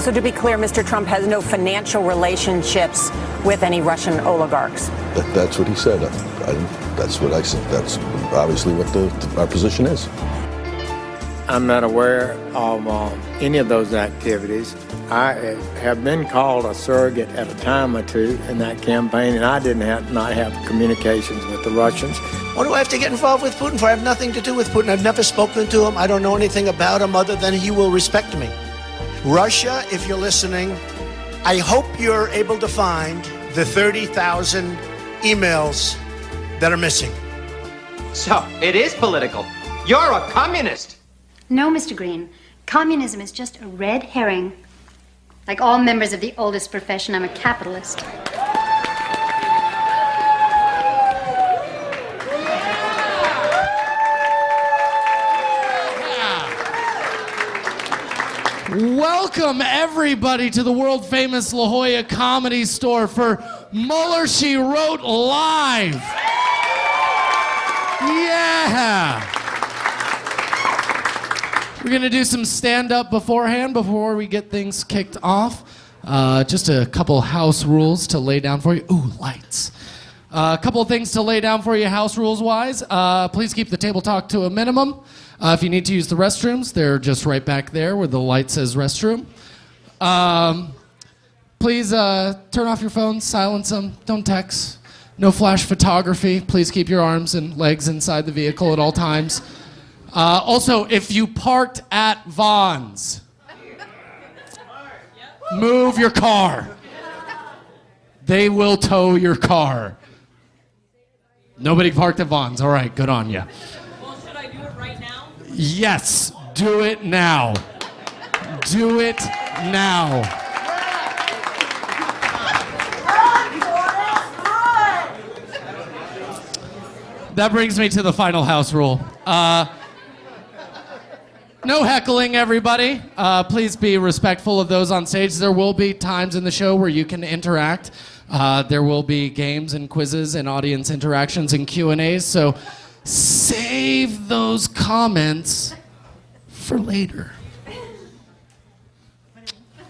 So to be clear, Mr. Trump has no financial relationships with any Russian oligarchs. That's what he said. That's what I said. That's obviously what our position is. I'm not aware of any of those activities. I have been called a surrogate at a time or two in that campaign, and I did not have communications with the Russians. What do I have to get involved with Putin for? I have nothing to do with Putin. I've never spoken to him. I don't know anything about him other than he will respect me. Russia, if you're listening, I hope you're able to find the 30,000 emails that are missing. So, it is political. You're a communist. No, Mr. Green. Communism is just a red herring. Like all members of the oldest profession, I'm a capitalist. Welcome, everybody, to the world-famous La Jolla Comedy Store for Mueller, She Wrote Live. Yeah! We're going to do some stand-up beforehand before we get things kicked off. Just a couple house rules to lay down for you. Ooh, lights. A couple of things to lay down for you house rules-wise. Please keep the table talk to a minimum. If you need to use the restrooms, they're just right back there where the light says restroom. Please turn off your phones, silence them, don't text. No flash photography. Please keep your arms and legs inside the vehicle at all times. Also, if you parked at Vaughn's, move your car. They will tow your car. Nobody parked at Vaughn's. All right, good on you. Well, should I do it right now? Yes, do it now. Do it now. That brings me to the final house rule. No heckling, everybody. Please be respectful of those on stage. There will be times in the show where you can interact. There will be games and quizzes and audience interactions and Q&As. So save those comments for later.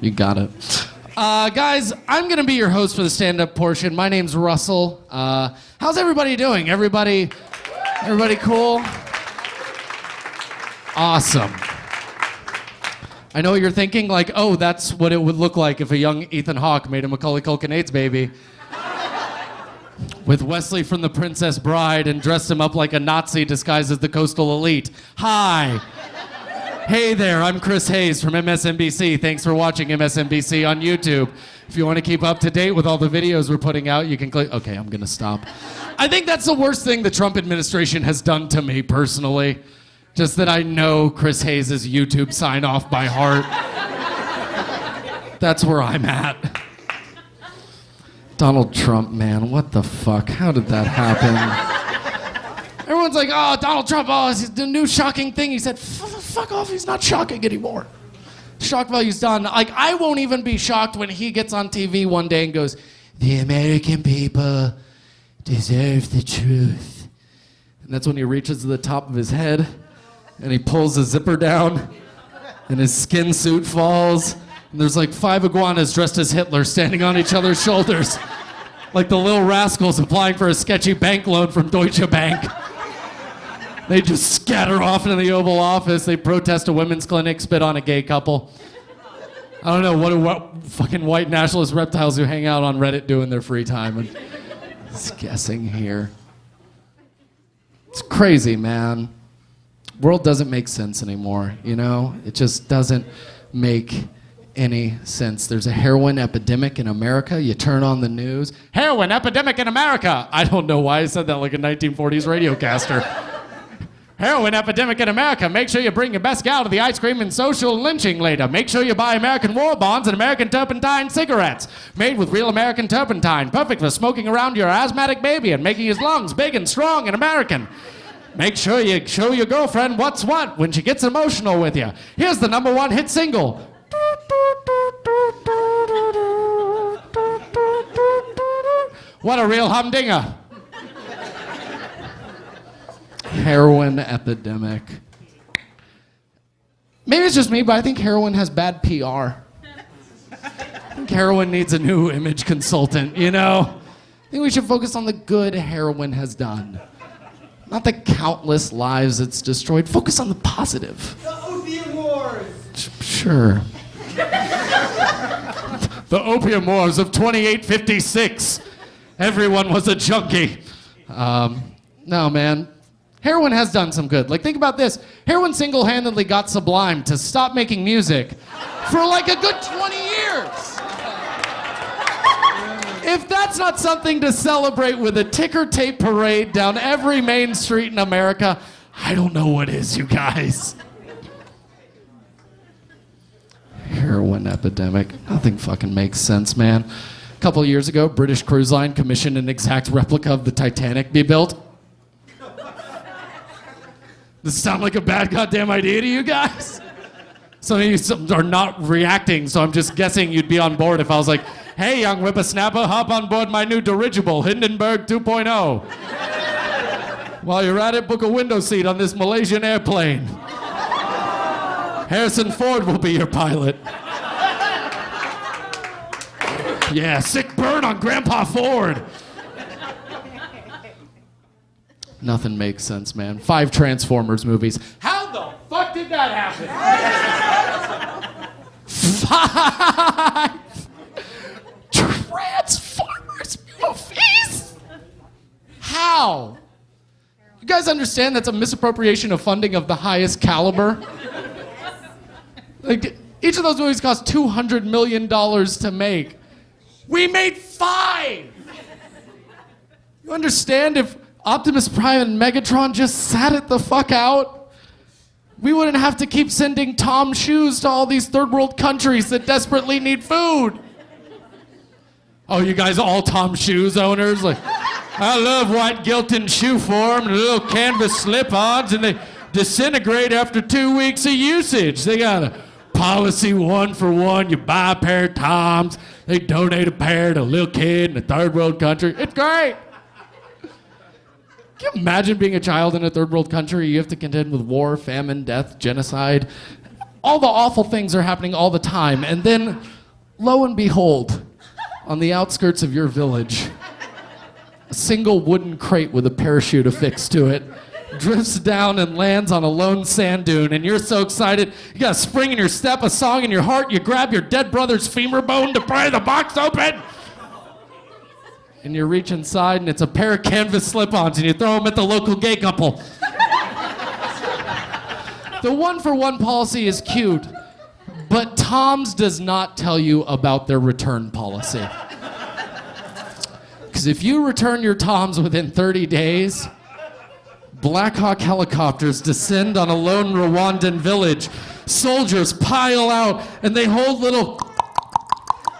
You got it. Guys, I'm going to be your host for the stand-up portion. My name's Russell. How's everybody doing? Everybody cool? Awesome. I know what you're thinking, like, oh, that's what it would look like if a young Ethan Hawke made a Macaulay Culkin AIDS baby. With Wesley from The Princess Bride and dressed him up like a Nazi disguised as the coastal elite. Hi. Hey there, I'm Chris Hayes from MSNBC. Thanks for watching MSNBC on YouTube. If you want to keep up to date with all the videos we're putting out, you can click. Okay, I'm going to stop. I think that's the worst thing the Trump administration has done to me personally. Just that I know Chris Hayes' YouTube sign-off by heart. That's where I'm at. Donald Trump, man, what the fuck? How did that happen? Everyone's like, oh, Donald Trump, oh, it's the new shocking thing. He said, fuck off, he's not shocking anymore. Shock value's done. Like, I won't even be shocked when he gets on TV one day and goes, the American people deserve the truth. And that's when he reaches to the top of his head and he pulls the zipper down and his skin suit falls. And there's like 5 iguanas dressed as Hitler standing on each other's shoulders. Like the little rascals applying for a sketchy bank loan from Deutsche Bank. They just scatter off into the Oval Office. They protest a women's clinic, spit on a gay couple. I don't know, what fucking white nationalist reptiles who hang out on Reddit do in their free time. I'm just guessing here. It's crazy, man. World doesn't make sense anymore, you know? It just doesn't make any sense. There's a heroin epidemic in America. You turn on the news. Heroin epidemic in America! I don't know why I said that like a 1940s radiocaster. Heroin epidemic in America. Make sure you bring your best gal to the ice cream and social lynching later. Make sure you buy American war bonds and American turpentine cigarettes. Made with real American turpentine. Perfect for smoking around your asthmatic baby and making his lungs big and strong and American. Make sure you show your girlfriend what's what when she gets emotional with you. Here's the #1 hit single. What a real humdinger. Heroin epidemic. Maybe it's just me, but I think heroin has bad PR. heroin needs a new image consultant, you know? I think we should focus on the good heroin has done. Not the countless lives it's destroyed. Focus on the positive. The Opium Wars! Sure. The Opium Wars of 2856. Everyone was a junkie. No, man. Heroin has done some good. Like, think about this. Heroin single-handedly got Sublime to stop making music for like a good 20 years. If that's not something to celebrate with a ticker tape parade down every main street in America, I don't know what is, you guys. Heroin epidemic. Nothing fucking makes sense, man. A couple of years ago, British Cruise Line commissioned an exact replica of the Titanic be built. Does this sound like a bad goddamn idea to you guys? Some of you are not reacting, so I'm just guessing you'd be on board if I was like, hey, young whippersnapper, hop on board my new dirigible, Hindenburg 2.0. While you're at it, book a window seat on this Malaysian airplane. Harrison Ford will be your pilot. Yeah, sick burn on Grandpa Ford. Nothing makes sense, man. 5 Transformers movies. How the fuck did that happen? 5 Transformers movies? How? You guys understand that's a misappropriation of funding of the highest caliber? Like, each of those movies cost $200 million to make. We made 5! You understand if Optimus Prime and Megatron just sat it the fuck out? We wouldn't have to keep sending Tom shoes to all these third world countries that desperately need food. Oh, you guys all Tom shoes owners? Like, I love white Gilton shoe form and little canvas slip-ons, and they disintegrate after 2 weeks of usage. They got a policy 1 for 1. You buy a pair of Toms, they donate a pair to a little kid in a third world country. It's great. Can you imagine being a child in a third world country? You have to contend with war, famine, death, genocide. All the awful things are happening all the time. And then, lo and behold, on the outskirts of your village, a single wooden crate with a parachute affixed to it drifts down and lands on a lone sand dune, and you're so excited, you got a spring in your step, a song in your heart, you grab your dead brother's femur bone to pry the box open, and you reach inside, and it's a pair of canvas slip-ons, and you throw them at the local gay couple. The 1 for 1 policy is cute, but Tom's does not tell you about their return policy. Because if you return your Toms within 30 days, Black Hawk helicopters descend on a lone Rwandan village. Soldiers pile out, and they hold little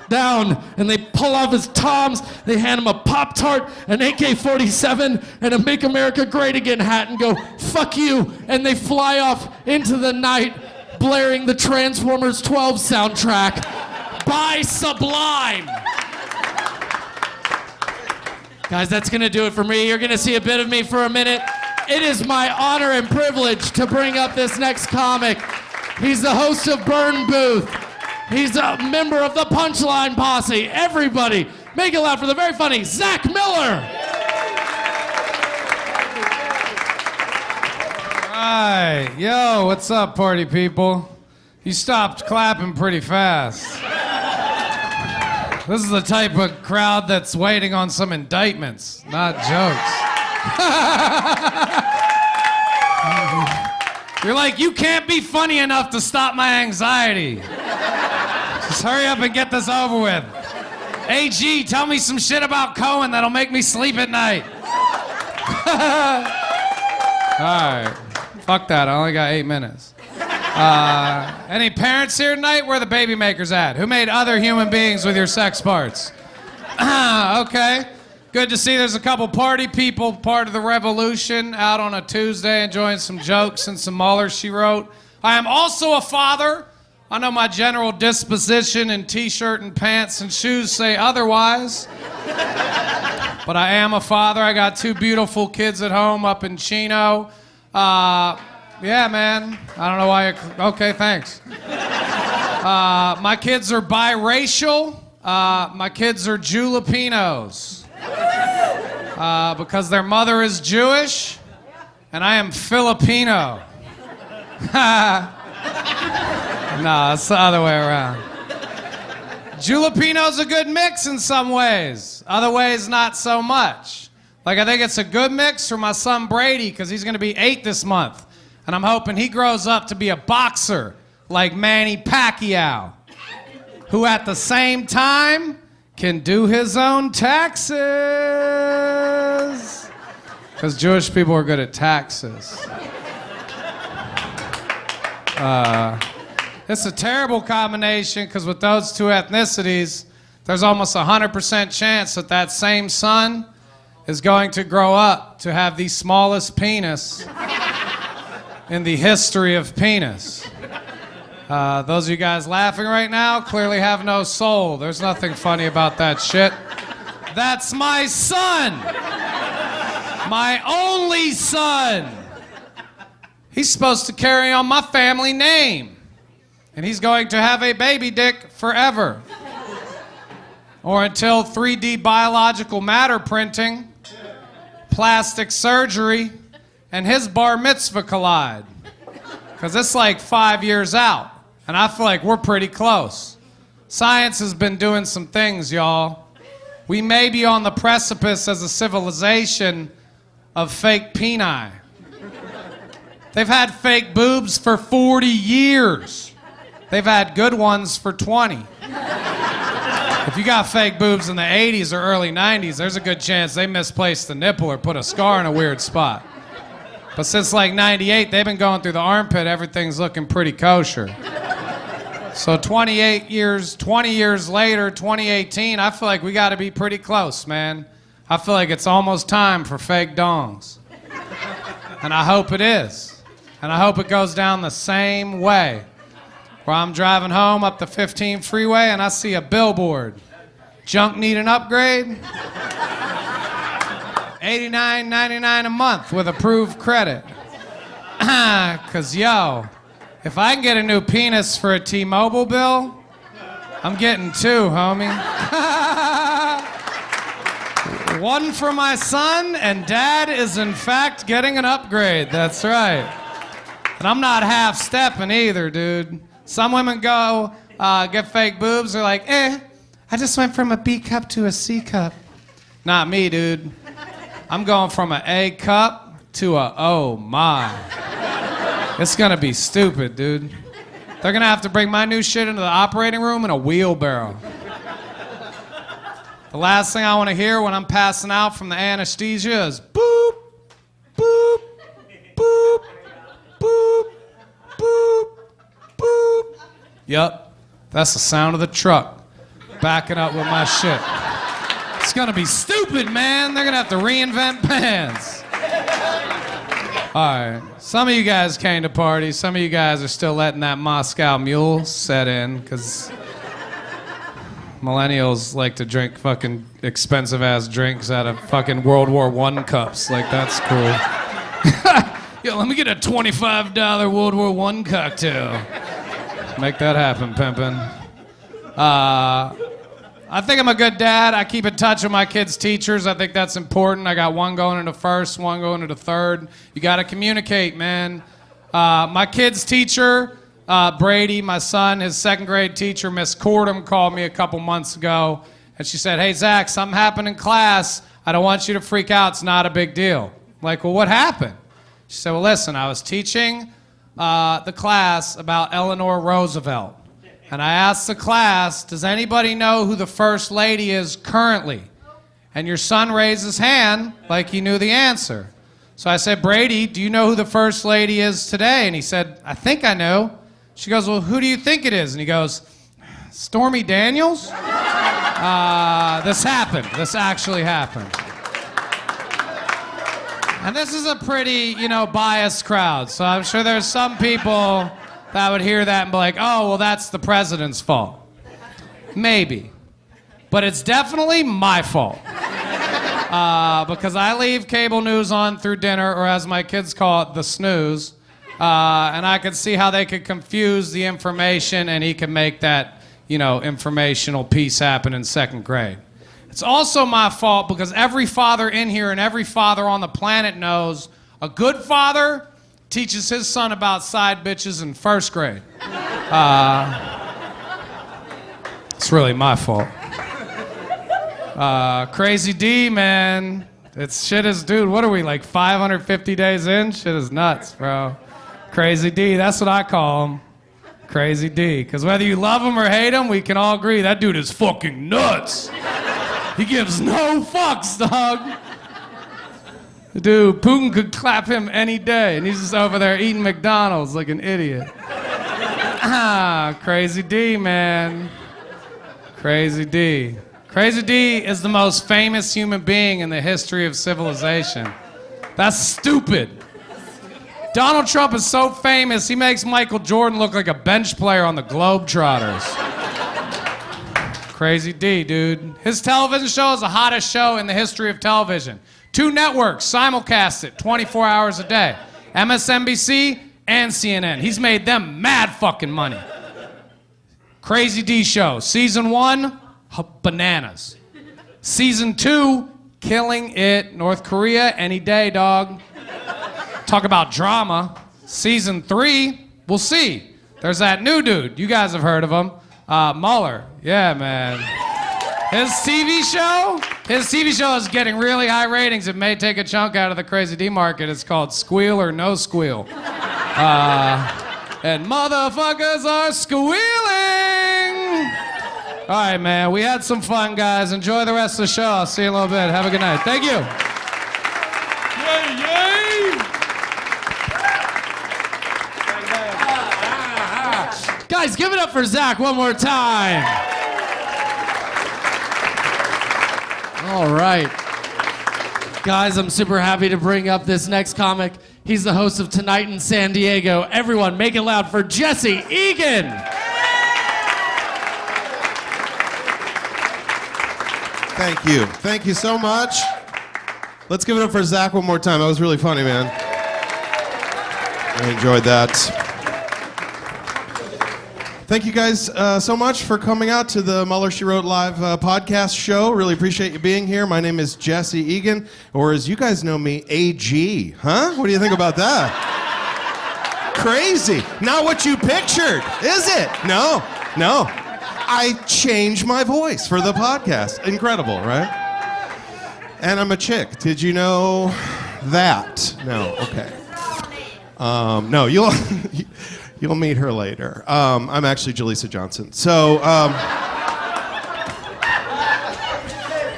down, and they pull off his Toms. They hand him a Pop-Tart, an AK-47, and a Make America Great Again hat, and go, fuck you, and they fly off into the night, blaring the Transformers 12 soundtrack by Sublime. Guys, that's gonna do it for me. You're gonna see a bit of me for a minute. It is my honor and privilege to bring up this next comic. He's the host of Burn Booth. He's a member of the Punchline Posse. Everybody, make it loud for the very funny Zach Miller. Hi. Yo, what's up, party people? You stopped clapping pretty fast. This is the type of crowd that's waiting on some indictments, not jokes. You're like, you can't be funny enough to stop my anxiety. Just hurry up and get this over with. AG, tell me some shit about Cohen that'll make me sleep at night. All right. Fuck that, I only got 8 minutes. Any parents here tonight? Where are the baby makers at? Who made other human beings with your sex parts? Okay. Good to see there's a couple party people, part of the revolution, out on a Tuesday enjoying some jokes and some Mueller she wrote. I am also a father. I know my general disposition in t-shirt and pants and shoes say otherwise. But I am a father. I got 2 beautiful kids at home up in Chino. Yeah, man. I don't know why you're... Okay, thanks. My kids are biracial. My kids are Julapinos. Because their mother is Jewish and I am Filipino. No, it's the other way around. Julapino's a good mix in some ways. Other ways, not so much. Like, I think it's a good mix for my son Brady because he's going to be 8 this month. And I'm hoping he grows up to be a boxer like Manny Pacquiao, who at the same time can do his own taxes. Because Jewish people are good at taxes. It's a terrible combination because with those two ethnicities, there's almost 100% chance that that same son is going to grow up to have the smallest penis in the history of penis. Those of you guys laughing right now clearly have no soul. There's nothing funny about that shit. That's my son! My only son! He's supposed to carry on my family name. And he's going to have a baby dick forever. Or until 3D biological matter printing, plastic surgery, and his bar mitzvah collide. Because it's like 5 years out. And I feel like we're pretty close. Science has been doing some things, y'all. We may be on the precipice as a civilization of fake peni. They've had fake boobs for 40 years. They've had good ones for 20. If you got fake boobs in the 80s or early 90s, there's a good chance they misplaced the nipple or put a scar in a weird spot. But since like 98, they've been going through the armpit, everything's looking pretty kosher. So 20 years later, 2018, I feel like we gotta be pretty close, man. I feel like it's almost time for fake dongs. And I hope it is. And I hope it goes down the same way. Where I'm driving home up the 15 freeway and I see a billboard. Junk need an upgrade? $89.99 a month with approved credit. Cause yo, if I can get a new penis for a T-Mobile bill, I'm getting 2, homie. One for my son, and dad is in fact getting an upgrade. That's right. And I'm not half-stepping either, dude. Some women go get fake boobs. They're like, I just went from a B cup to a C cup. Not me, dude. I'm going from an A cup to a oh my. It's gonna be stupid, dude. They're gonna have to bring my new shit into the operating room in a wheelbarrow. The last thing I want to hear when I'm passing out from the anesthesia is boop, boop, boop, boop, boop, boop. Yup, that's the sound of the truck backing up with my shit. It's gonna be stupid, man. They're gonna have to reinvent pants. All right, some of you guys came to parties. Some of you guys are still letting that Moscow Mule set in, because millennials like to drink fucking expensive-ass drinks out of fucking World War I cups. Like, that's cool. Yo, let me get a $25 World War I cocktail. Make that happen, pimpin'. I think I'm a good dad. I keep in touch with my kids' teachers. I think that's important. I got one going into first, one going into third. You got to communicate, man. My kids' teacher, Brady, my son, his second grade teacher, Miss Cordham, called me a couple months ago, and she said, hey, Zach, something happened in class. I don't want you to freak out. It's not a big deal. I'm like, well, what happened? She said, well, listen, I was teaching the class about Eleanor Roosevelt. And I asked the class, does anybody know who the first lady is currently? And your son raised his hand like he knew the answer. So I said, Brady, do you know who the first lady is today? And he said, I think I know. She goes, well, who do you think it is? And he goes, Stormy Daniels? This happened. This actually happened. And this is a pretty, biased crowd. So I'm sure there's some people that would hear that and be like, oh, well, that's the president's fault. Maybe. But it's definitely my fault. Because I leave cable news on through dinner, or as my kids call it, the snooze. And I could see how they could confuse the information, and he could make that, informational piece happen in 2nd grade. It's also my fault because every father in here and every father on the planet knows a good father teaches his son about side bitches in 1st grade. It's really my fault. Crazy D, man. Dude, what are we, like 550 days in? Shit is nuts, bro. Crazy D, that's what I call him. Crazy D. Because whether you love him or hate him, we can all agree that dude is fucking nuts. He gives no fucks, dog. Dude, Putin could clap him any day, and he's just over there eating McDonald's like an idiot. Crazy D, man. Crazy D. Crazy D is the most famous human being in the history of civilization. That's stupid. Donald Trump is so famous, he makes Michael Jordan look like a bench player on the Globetrotters. Crazy D, dude. His television show is the hottest show in the history of television. 2 networks simulcast it 24 hours a day. MSNBC and CNN. He's made them mad fucking money. Crazy D show. Season 1, bananas. Season 2, killing it. North Korea, any day, dog. Talk about drama. Season 3, we'll see. There's that new dude. You guys have heard of him. Mueller. Yeah, man. His TV show is getting really high ratings. It may take a chunk out of the Crazy D market. It's called Squeal or No Squeal. And motherfuckers are squealing. All right, man. We had some fun, guys. Enjoy the rest of the show. I'll see you in a little bit. Have a good night. Thank you. Yay, yay. Guys, give it up for Zach one more time. All right. Guys, I'm super happy to bring up this next comic. He's the host of Tonight in San Diego. Everyone, make it loud for Jesse Egan. Thank you. Thank you so much. Let's give it up for Zach one more time. That was really funny, man. I enjoyed that. Thank you guys so much for coming out to the Mueller, She Wrote Live podcast show. Really appreciate you being here. My name is Jesse Egan, or as you guys know me, AG. Huh? What do you think about that? Crazy. Not what you pictured, is it? No. I changed my voice for the podcast. Incredible, right? And I'm a chick. Did you know that? No. Okay. No, you'll meet her later. I'm actually Jaleesa Johnson. So,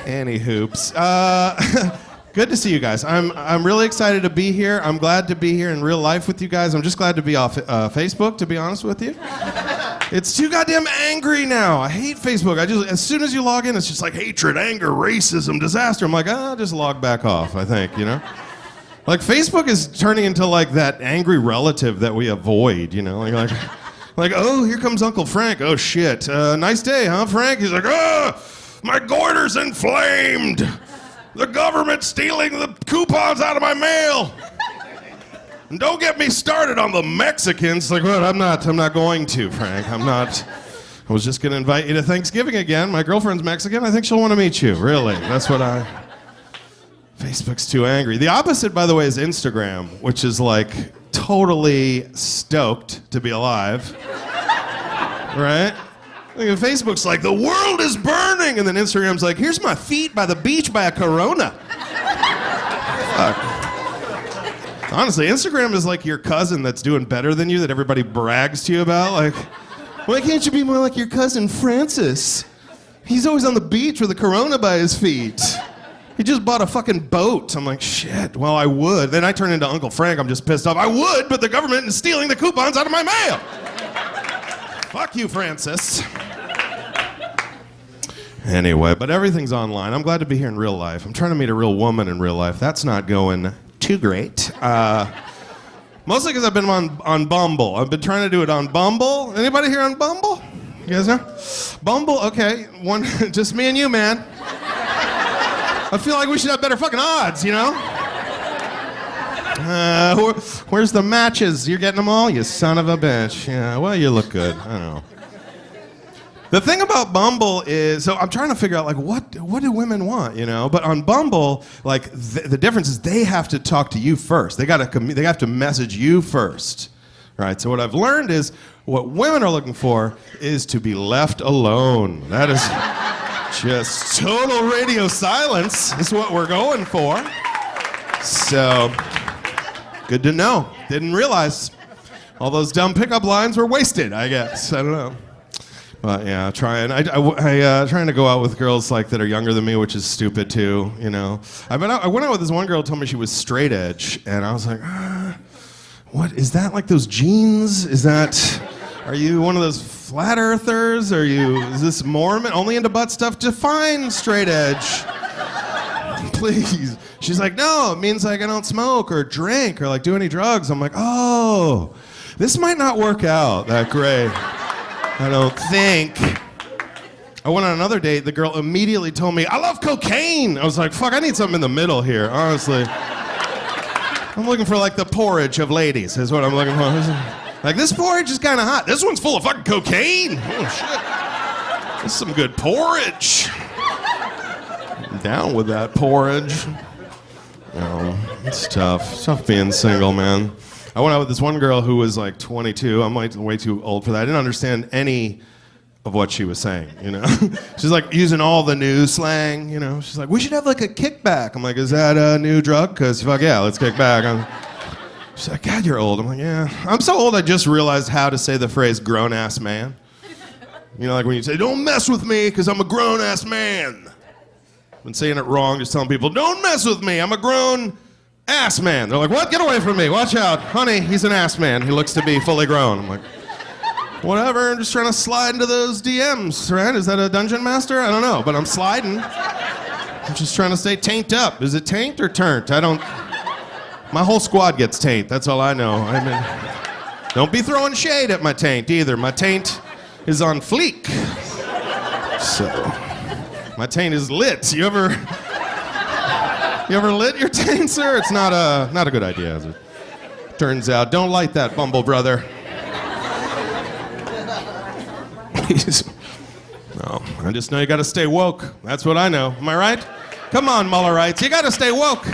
any hoops. Good to see you guys. I'm really excited to be here. I'm glad to be here in real life with you guys. I'm just glad to be off Facebook, to be honest with you. It's too goddamn angry now. I hate Facebook. As soon as you log in, it's just like hatred, anger, racism, disaster. I'm like, I'll just log back off, I think, you know? Like, Facebook is turning into, like, that angry relative that we avoid, you know? Like, oh, here comes Uncle Frank. Oh, shit. Nice day, huh, Frank? He's like, my goiter's inflamed. The government's stealing the coupons out of my mail. And don't get me started on the Mexicans. Like, well, I'm not going to, Frank. I was just going to invite you to Thanksgiving again. My girlfriend's Mexican. I think she'll want to meet you, really. That's what Facebook's too angry. The opposite, by the way, is Instagram, which is like totally stoked to be alive. Right? Like, Facebook's like, the world is burning, and then Instagram's like, here's my feet by the beach by a Corona. Fuck. Honestly, Instagram is like your cousin that's doing better than you that everybody brags to you about. Like, why can't you be more like your cousin Francis? He's always on the beach with a Corona by his feet. He just bought a fucking boat. I'm like, shit, well, I would. Then I turn into Uncle Frank. I'm just pissed off. I would, but the government is stealing the coupons out of my mail. Fuck you, Francis. Anyway, but everything's online. I'm glad to be here in real life. I'm trying to meet a real woman in real life. That's not going too great. Mostly because I've been on Bumble. I've been trying to do it on Bumble. Anybody here on Bumble? You guys know? Bumble, okay. Just me and you, man. I feel like we should have better fucking odds, you know? Where's the matches? You're getting them all? You son of a bitch. Yeah, well, you look good. I don't know. The thing about Bumble is, so I'm trying to figure out like what do women want, you know? But on Bumble, like the difference is they have to talk to you first. They have to message you first, right? So what I've learned is what women are looking for is to be left alone. That is just total radio silence is what we're going for. So good to know. Didn't realize all those dumb pickup lines were wasted. I guess I don't know. But yeah, trying to go out with girls like that are younger than me, which is stupid too. You know, I went out with this one girl who told me she was straight edge, and I was like, what is that? Like those jeans? Are you one of those flat earthers? Is this Mormon? Only into butt stuff? Define straight edge, please. She's like, no, it means like I don't smoke or drink or like do any drugs. I'm like, oh, this might not work out that great. I don't think. I went on another date. The girl immediately told me, I love cocaine. I was like, fuck, I need something in the middle here, honestly. I'm looking for like the porridge of ladies is what I'm looking for. Like, this porridge is kind of hot. This one's full of fucking cocaine. Oh, shit. This is some good porridge. I'm down with that porridge. It's tough. It's tough being single, man. I went out with this one girl who was like 22. I'm like way too old for that. I didn't understand any of what she was saying, you know? She's like using all the new slang, you know? She's like, we should have like a kickback. I'm like, is that a new drug? Because fuck yeah, let's kick back. She's like, God, you're old. I'm like, yeah. I'm so old I just realized how to say the phrase grown-ass man. You know, like when you say, don't mess with me because I'm a grown-ass man. I've been saying it wrong, just telling people, don't mess with me, I'm a grown-ass man. They're like, what? Get away from me. Watch out. Honey, he's an ass man. He looks to be fully grown. I'm like, whatever. I'm just trying to slide into those DMs, right? Is that a dungeon master? I don't know, but I'm sliding. I'm just trying to stay taint up. Is it taint or turnt? My whole squad gets taint. That's all I know. I mean, don't be throwing shade at my taint either. My taint is on fleek. So, my taint is lit. You ever lit your taint, sir? It's not a good idea, as it turns out. Don't light that, Bumble brother. No, I just know you gotta stay woke. That's what I know. Am I right? Come on, Muellerites. You gotta stay woke.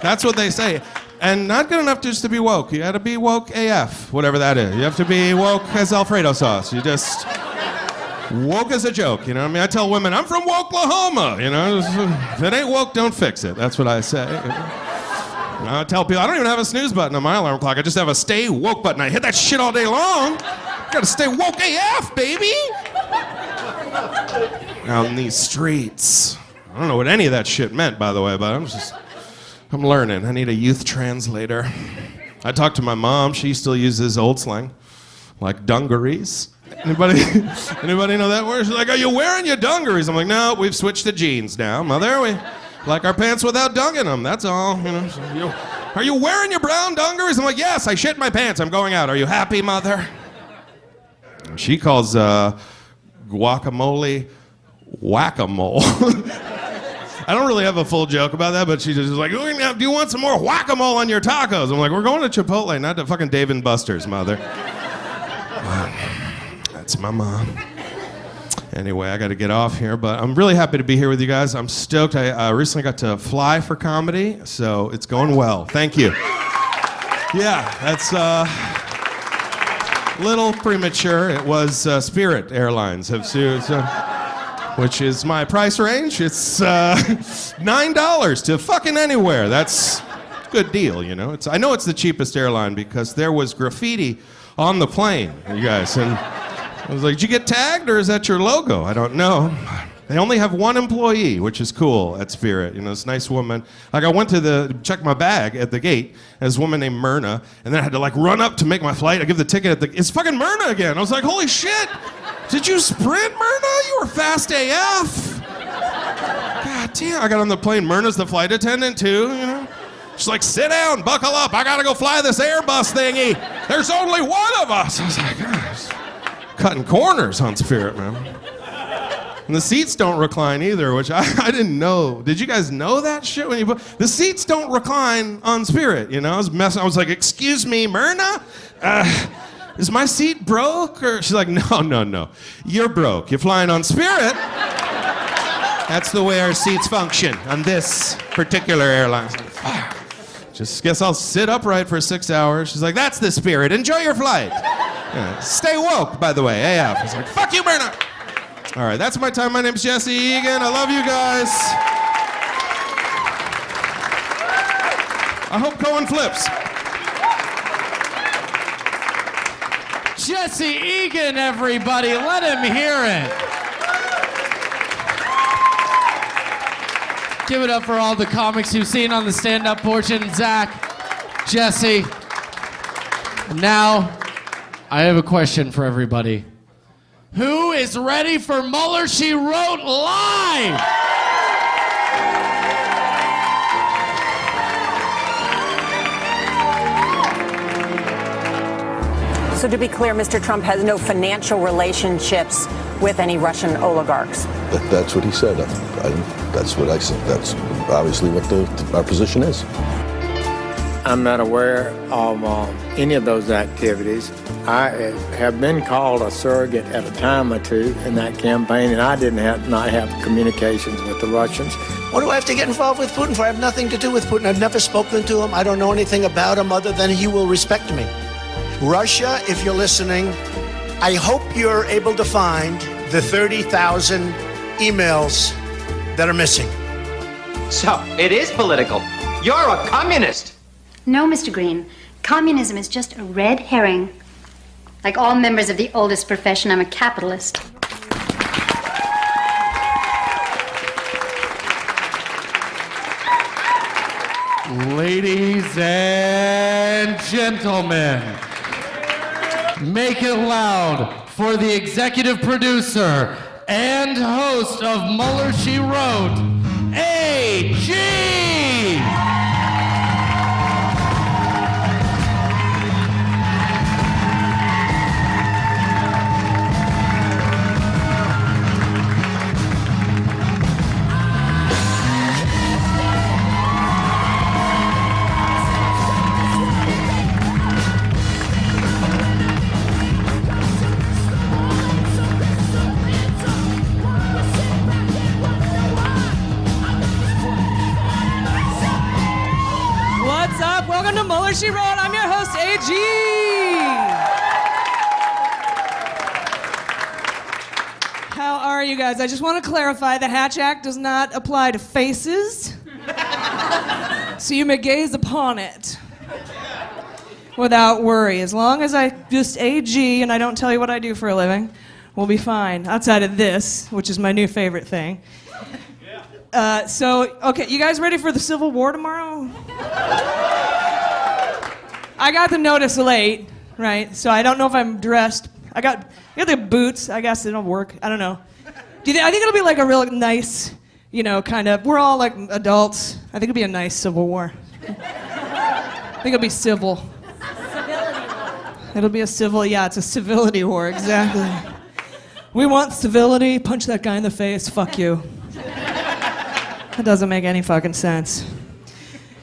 That's what they say. And not good enough just to be woke. You gotta be woke AF, whatever that is. You have to be woke as Alfredo sauce. You just woke as a joke, you know what I mean? I tell women, I'm from Woklahoma, you know? If it ain't woke, don't fix it. That's what I say. I tell people, I don't even have a snooze button on my alarm clock. I just have a stay woke button. I hit that shit all day long. Gotta stay woke AF, baby! Out in these streets. I don't know what any of that shit meant, by the way, but I'm learning. I need a youth translator. I talked to my mom. She still uses old slang, like dungarees. Anybody know that word? She's like, are you wearing your dungarees? I'm like, no, we've switched to jeans now, mother. We like our pants without dung in them. That's all. You know. So are you wearing your brown dungarees? I'm like, yes, I shit my pants. I'm going out. Are you happy, mother? And she calls guacamole whack-a-mole. I don't really have a full joke about that, but she's just like, do you want some more whack-a-mole on your tacos? I'm like, we're going to Chipotle, not to fucking Dave & Buster's, mother. That's my mom. Anyway, I got to get off here, but I'm really happy to be here with you guys. I'm stoked. I recently got to fly for comedy, so it's going well. Thank you. Yeah, that's a little premature. It was Spirit Airlines have sued, which is my price range. It's $9 to fucking anywhere. That's a good deal, you know. I know it's the cheapest airline because there was graffiti on the plane, you guys, and I was like, did you get tagged or is that your logo? I don't know. They only have one employee, which is cool at Spirit. You know, this nice woman. Like I went to check my bag at the gate, and this woman named Myrna, and then I had to like run up to make my flight. I give the ticket it's fucking Myrna again. I was like, holy shit. Did you sprint, Myrna? You were fast AF. God damn, I got on the plane. Myrna's the flight attendant too, you know? She's like, sit down, buckle up. I gotta go fly this Airbus thingy. There's only one of us. I was like, gosh. Cutting corners on Spirit, man. And the seats don't recline either, which I didn't know. Did you guys know that shit? The seats don't recline on Spirit, you know? I was like, excuse me, Myrna? is my seat broke? Or she's like, no. You're broke. You're flying on Spirit. That's the way our seats function on this particular airline. Just guess I'll sit upright for 6 hours. She's like, that's the Spirit. Enjoy your flight. Yeah, stay woke, by the way. AF. I was like, fuck you, Bernard. All right, that's my time. My name's Jesse Egan. I love you guys. I hope Cohen flips. Jesse Egan, everybody. Let him hear it. Give it up for all the comics you've seen on the stand-up portion. Zach, Jesse. Now, I have a question for everybody. Who is ready for Mueller, She Wrote Live? So to be clear, Mr. Trump has no financial relationships with any Russian oligarchs. That's what he said. That's what I said. That's obviously what our position is. I'm not aware of any of those activities. I have been called a surrogate at a time or two in that campaign, and I did not have communications with the Russians. What do I have to get involved with Putin for? I have nothing to do with Putin. I've never spoken to him. I don't know anything about him other than he will respect me. Russia, if you're listening, I hope you're able to find the 30,000 emails that are missing. So, it is political. You're a communist. No, Mr. Green. Communism is just a red herring. Like all members of the oldest profession, I'm a capitalist. Ladies and gentlemen, make it loud for the executive producer and host of Mueller, She Wrote, A.G. Welcome to Mueller, She Wrote. I'm your host, AG. How are you guys? I just want to clarify the Hatch Act does not apply to faces. So you may gaze upon it without worry. As long as I just AG and I don't tell you what I do for a living, we'll be fine. Outside of this, which is my new favorite thing. Okay, you guys ready for the Civil War tomorrow? I got the notice late, right? So I don't know if I'm dressed. I got the boots. I guess it'll work. I don't know. I think it'll be like a real nice, kind of. We're all like adults. I think it'll be a nice Civil War. I think it'll be civil. Civility war. It'll be a civil. Yeah, it's a civility war. Exactly. We want civility. Punch that guy in the face. Fuck you. That doesn't make any fucking sense.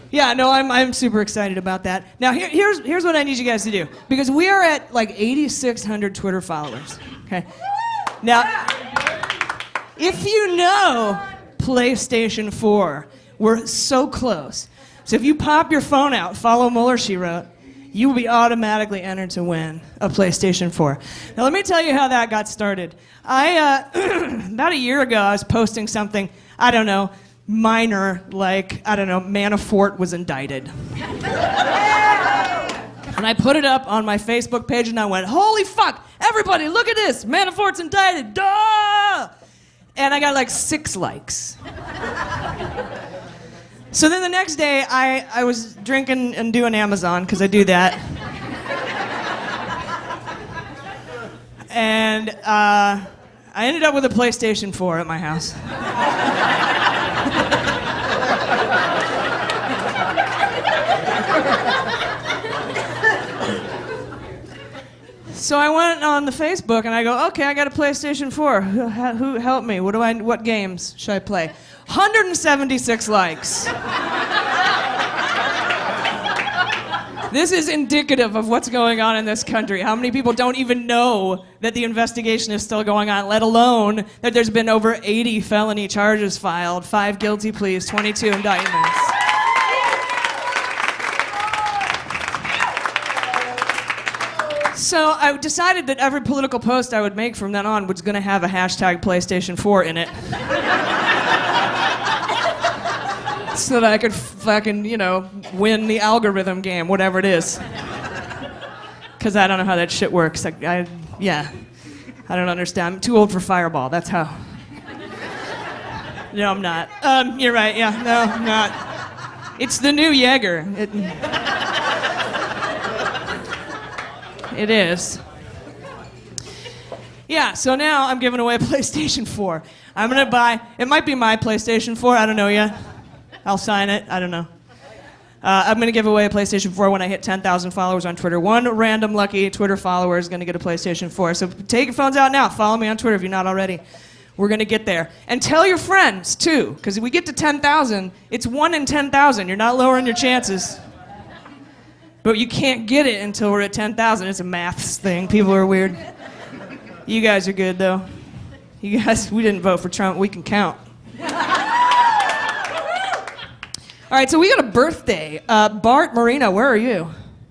Yeah, no, I'm super excited about that. Now, here's what I need you guys to do. Because we are at like 8,600 Twitter followers, okay? Now, if you know PlayStation 4, we're so close. So if you pop your phone out, follow Mueller, She Wrote, you will be automatically entered to win a PlayStation 4. Now, let me tell you how that got started. About a year ago, I was posting something, I don't know, minor, like, I don't know, Manafort was indicted. And I put it up on my Facebook page and I went, holy fuck, everybody look at this, Manafort's indicted, duh! And I got like 6 likes. So then the next day, I was drinking and doing Amazon, because I do that. And I ended up with a PlayStation 4 at my house. So I went on the Facebook and I go, okay, I got a PlayStation 4. Who help me? What games should I play? 176 likes. This is indicative of what's going on in this country. How many people don't even know that the investigation is still going on, let alone that there's been over 80 felony charges filed, 5 guilty pleas, 22 indictments. So I decided that every political post I would make from then on was going to have a hashtag PlayStation 4 in it. So that I could fucking, win the algorithm game, whatever it is. Because I don't know how that shit works. I don't understand. I'm too old for Fireball, that's how. No, I'm not. You're right, yeah, no, I'm not. It's the new Jaeger. It is. Yeah, so now I'm giving away a PlayStation 4. I'm gonna buy, it might be my PlayStation 4, I don't know yet. I'll sign it, I don't know. I'm gonna give away a PlayStation 4 when I hit 10,000 followers on Twitter. One random lucky Twitter follower is gonna get a PlayStation 4. So take your phones out now, follow me on Twitter if you're not already. We're gonna get there. And tell your friends too, because if we get to 10,000, it's 1 in 10,000. You're not lowering your chances. But you can't get it until we're at 10,000. It's a maths thing. People are weird. You guys are good, though. You guys, we didn't vote for Trump. We can count. All right, so we got a birthday. Bart Marina, where are you?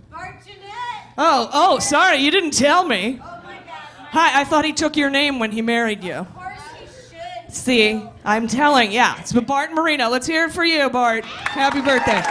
Bart Jeanette. Oh, sorry, you didn't tell me. Oh, my God. Hi, I thought he took your name when he married you. Of course he should. See, I'm telling, yeah. It's Bart Marina. Let's hear it for you, Bart. Happy birthday.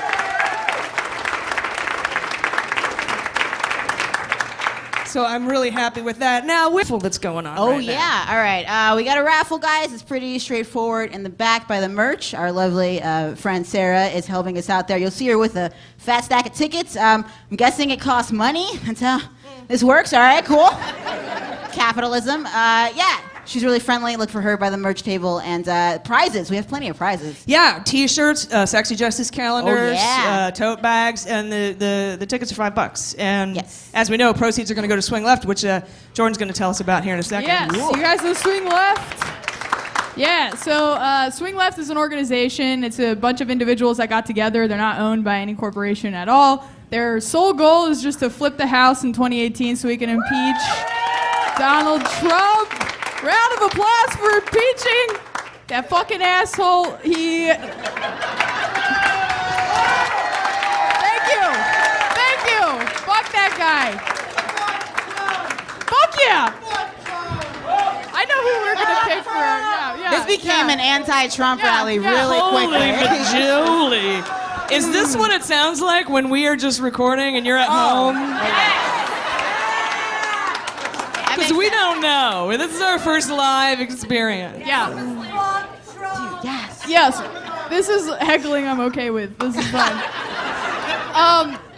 So I'm really happy with that. Now, raffle that's going on. Oh, right now. yeah. All right. We got a raffle, guys. It's pretty straightforward. In the back by the merch, our lovely friend Sarah is helping us out there. You'll see her with a fat stack of tickets. I'm guessing it costs money. That's how this works. All right, cool. Capitalism. Yeah. She's really friendly. Look for her by the merch table. And prizes. We have plenty of prizes. Yeah, T-shirts, Sexy Justice calendars, yeah. tote bags, and the tickets are $5. And Yes. as we know, proceeds are going to go to Swing Left, which Jordan's going to tell us about here in a second. Yes, Whoa. you guys know Swing Left? Yeah, so Swing Left is an organization. It's a bunch of individuals that got together. They're not owned by any corporation at all. Their sole goal is just to flip the House in 2018 so we can impeach Donald Trump. Round of applause for impeaching that fucking asshole. Thank you. Fuck that guy. Fuck yeah. I know who we're gonna pick for. Yeah. This became an anti-Trump rally really Holy quickly. majoli. Is this what it sounds like when we are just recording and you're at home? Because we don't know. This is our first live experience. Yeah. Dude, yes. Yes. This is heckling I'm okay with. This is fun.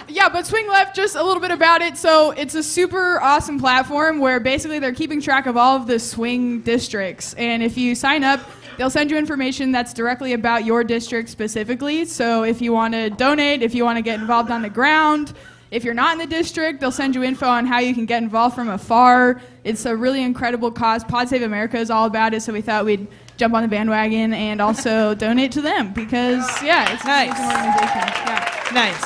Yeah, but Swing Left, just a little bit about it. So it's a super awesome platform where basically they're keeping track of all of the swing districts. And if you sign up, they'll send you information that's directly about your district specifically. So if you want to donate, if you want to get involved on the ground, if you're not in the district, they'll send you info on how you can get involved from afar. It's a really incredible cause. Pod Save America is all about it, so we thought we'd jump on the bandwagon and also donate to them because, yeah, it's an amazing organization. Yeah. Nice.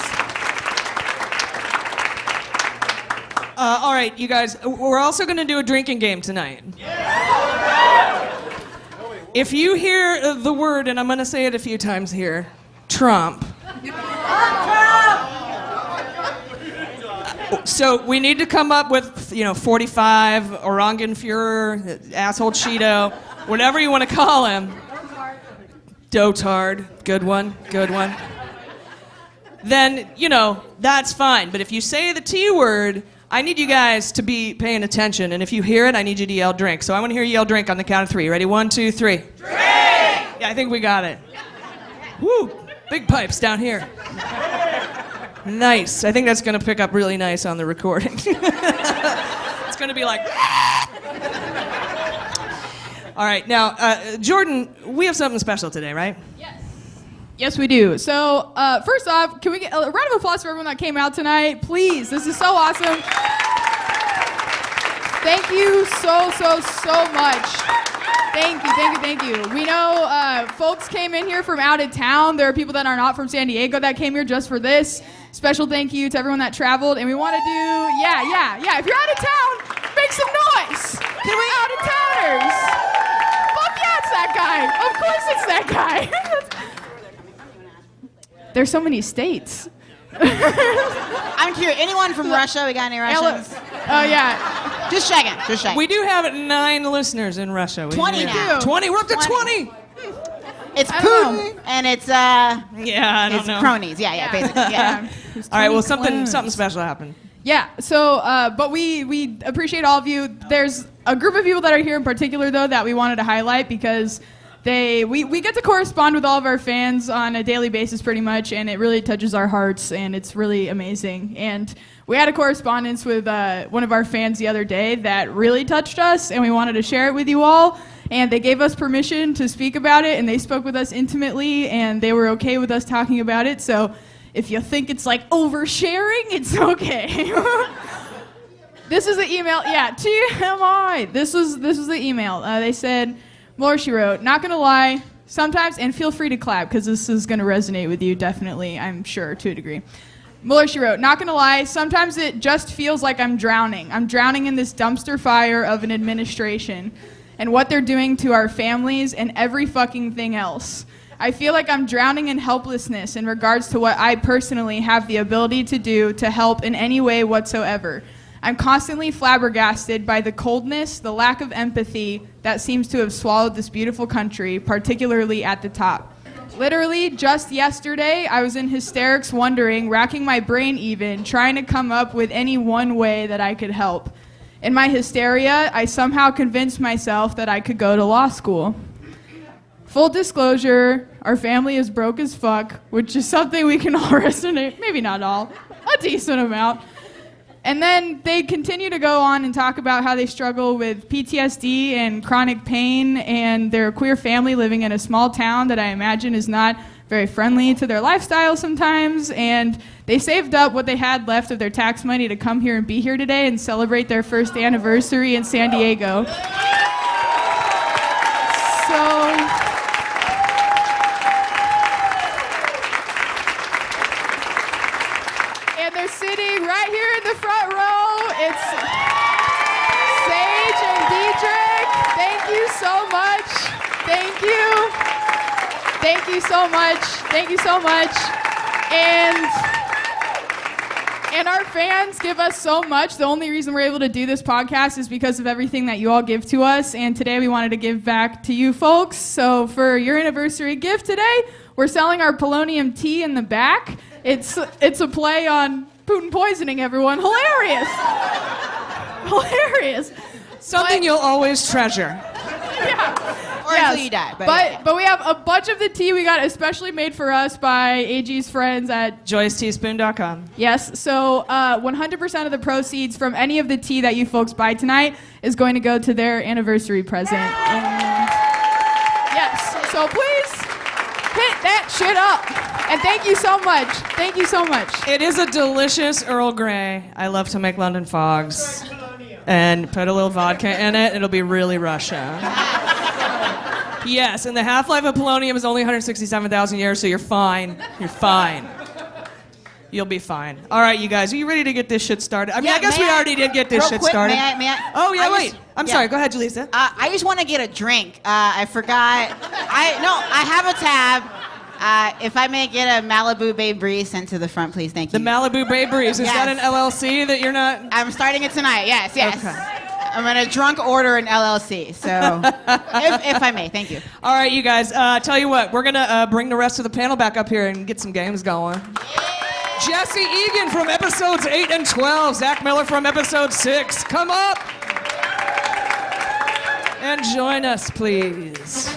All right, you guys, we're also going to do a drinking game tonight. If you hear the word, and I'm going to say it a few times here, Trump. So we need to come up with, 45, Orangenführer, asshole Cheeto, whatever you want to call him. Dotard, good one. Then, that's fine. But if you say the T word, I need you guys to be paying attention. And if you hear it, I need you to yell drink. So I want to hear you yell drink on the count of 3. Ready? 1, 2, 3. Drink! Yeah, I think we got it. Woo! Big pipes down here. Nice. I think that's going to pick up really nice on the recording. It's going to be like... All right. Now, Jordan, we have something special today, right? Yes, we do. So, first off, can we get a round of applause for everyone that came out tonight? Please. This is so awesome. Thank you so much. Thank you. We know folks came in here from out of town. There are people that are not from San Diego that came here just for this. Special thank you to everyone that traveled. And we want to do, yeah. If you're out of town, make some noise. Can we? Out of towners. Fuck yeah, it's that guy. Of course it's that guy. There's so many states. I'm curious. Anyone from Russia? We got any Russians? Oh, yeah. Just checking. We do have 9 listeners in Russia. 20 now. 20. We're up to 20. It's Putin, and it's I don't it's know. cronies. Yeah, basically. Yeah. All right. Well, something special happened. Yeah. So, but we appreciate all of you. There's a group of people that are here in particular, though, that we wanted to highlight because we get to correspond with all of our fans on a daily basis pretty much, and it really touches our hearts, and it's really amazing. And we had a correspondence with one of our fans the other day that really touched us, and we wanted to share it with you all. And they gave us permission to speak about it, and they spoke with us intimately, and they were okay with us talking about it. So if you think it's like oversharing, it's okay. This is the email. Yeah, TMI. This was the email. They said, Mueller, she wrote, not gonna lie, sometimes, and feel free to clap because this is gonna resonate with you definitely, I'm sure, to a degree. Mueller, she wrote, not gonna lie, sometimes it just feels like I'm drowning. I'm drowning in this dumpster fire of an administration and what they're doing to our families and every fucking thing else. I feel like I'm drowning in helplessness in regards to what I personally have the ability to do to help in any way whatsoever. I'm constantly flabbergasted by the coldness, the lack of empathy that seems to have swallowed this beautiful country, particularly at the top. Literally, just yesterday, I was in hysterics wondering, racking my brain even, trying to come up with any one way that I could help. In my hysteria, I somehow convinced myself that I could go to law school. Full disclosure, our family is broke as fuck, which is something we can all resonate, maybe not all, a decent amount. And then they continue to go on and talk about how they struggle with PTSD and chronic pain and their queer family living in a small town that I imagine is not very friendly to their lifestyle sometimes. And they saved up what they had left of their tax money to come here and be here today and celebrate their first anniversary in San Diego. Sitting right here in the front row, it's Sage and Diedrich. Thank you so much. Thank you. Thank you so much. Thank you so much. And our fans give us so much. The only reason we're able to do this podcast is because of everything that you all give to us. And today we wanted to give back to you folks. So for your anniversary gift today, we're selling our polonium tea in the back. It's a play on Putin poisoning everyone. Hilarious. Hilarious. Something you'll always treasure. Yeah. Or until you die. But we have a bunch of the tea we got especially made for us by AG's friends at joyousteaspoon.com. Yes. So 100% of the proceeds from any of the tea that you folks buy tonight is going to go to their anniversary present. And yes. So please hit that shit up. And thank you so much. Thank you so much. It is a delicious Earl Grey. I love to make London fogs. And put a little vodka in it. It'll be really Russia. Yes, and the half-life of polonium is only 167,000 years, so you're fine. You're fine. You'll be fine. All right, you guys, are you ready to get this shit started? I mean, I guess we already did get this shit started. May I? Oh, yeah, wait. I'm sorry. Go ahead, Julissa. I just want to get a drink. I forgot. I have a tab. If I may get a Malibu Bay Breeze sent to the front, please. Thank you. The Malibu Bay Breeze. Is that an LLC that you're not? I'm starting it tonight. Yes. Okay. I'm going to drunk order an LLC. So, if I may. Thank you. All right, you guys. Tell you what. We're going to bring the rest of the panel back up here and get some games going. Jesse Egan from episodes 8 and 12. Zach Miller from episode 6. Come up and join us, please.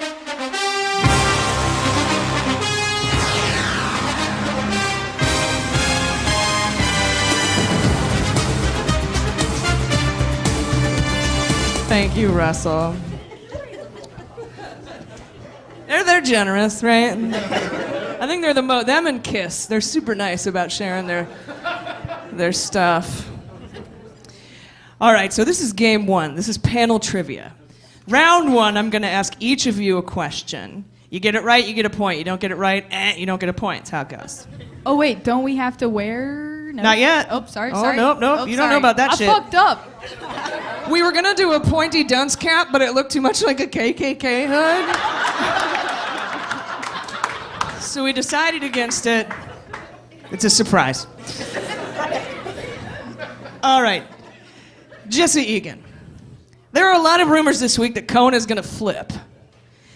Thank you, Russell. They're generous, right? I think they're them and Kiss. They're super nice about sharing their stuff. All right, so this is game 1. This is panel trivia. Round one, I'm going to ask each of you a question. You get it right, you get a point. You don't get it right, you don't get a point. That's how it goes. Oh, wait, don't we have to wear? No. Not yet. Oh, sorry, Oh, sorry. nope. Oh, You don't know about that I shit. fucked up. We were going to do a pointy dunce cap, but it looked too much like a KKK hood. So we decided against it. It's a surprise. All right. Jesse Egan. There are a lot of rumors this week that Cohen is going to flip.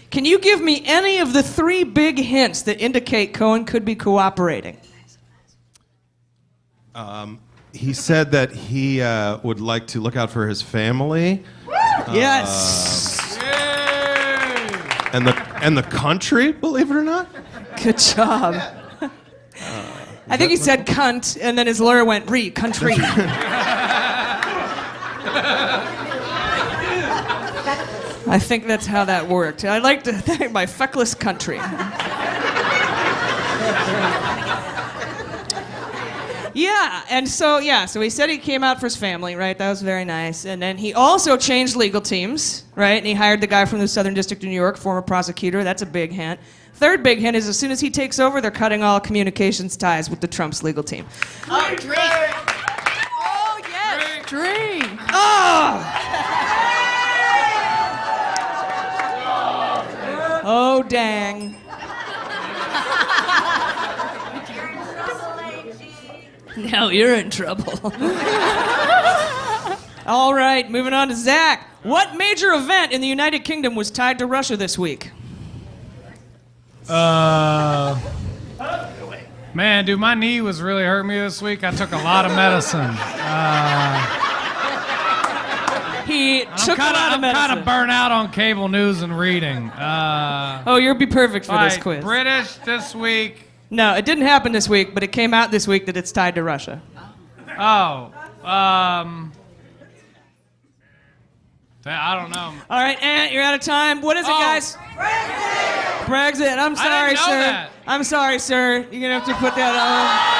Can you give me any of the 3 big hints that indicate Cohen could be cooperating? He said that he would like to look out for his family. Yes. And the country, believe it or not. Good job. I think he said cunt, and then his lawyer went, country. I think that's how that worked. I'd like to thank my feckless country. So he said he came out for his family, right? That was very nice. And then he also changed legal teams, right? And he hired the guy from the Southern District of New York, former prosecutor. That's a big hint. Third big hint is as soon as he takes over, they're cutting all communications ties with the Trump's legal team. Oh, drink. Oh, yes. Drink. Oh, dang. Now you're in trouble. All right, moving on to Zach. What major event in the United Kingdom was tied to Russia this week? Man, dude, my knee was really hurting me this week. I took a lot of medicine. He took a lot of medicine. I'm kind of burnt out on cable news and reading. You'll be perfect for this quiz. British this week. No, it didn't happen this week, but it came out this week that it's tied to Russia. I don't know. All right, you're out of time. What is it, guys? Brexit. I'm sorry, know sir. that. I'm sorry, sir. You're going to have to put that on.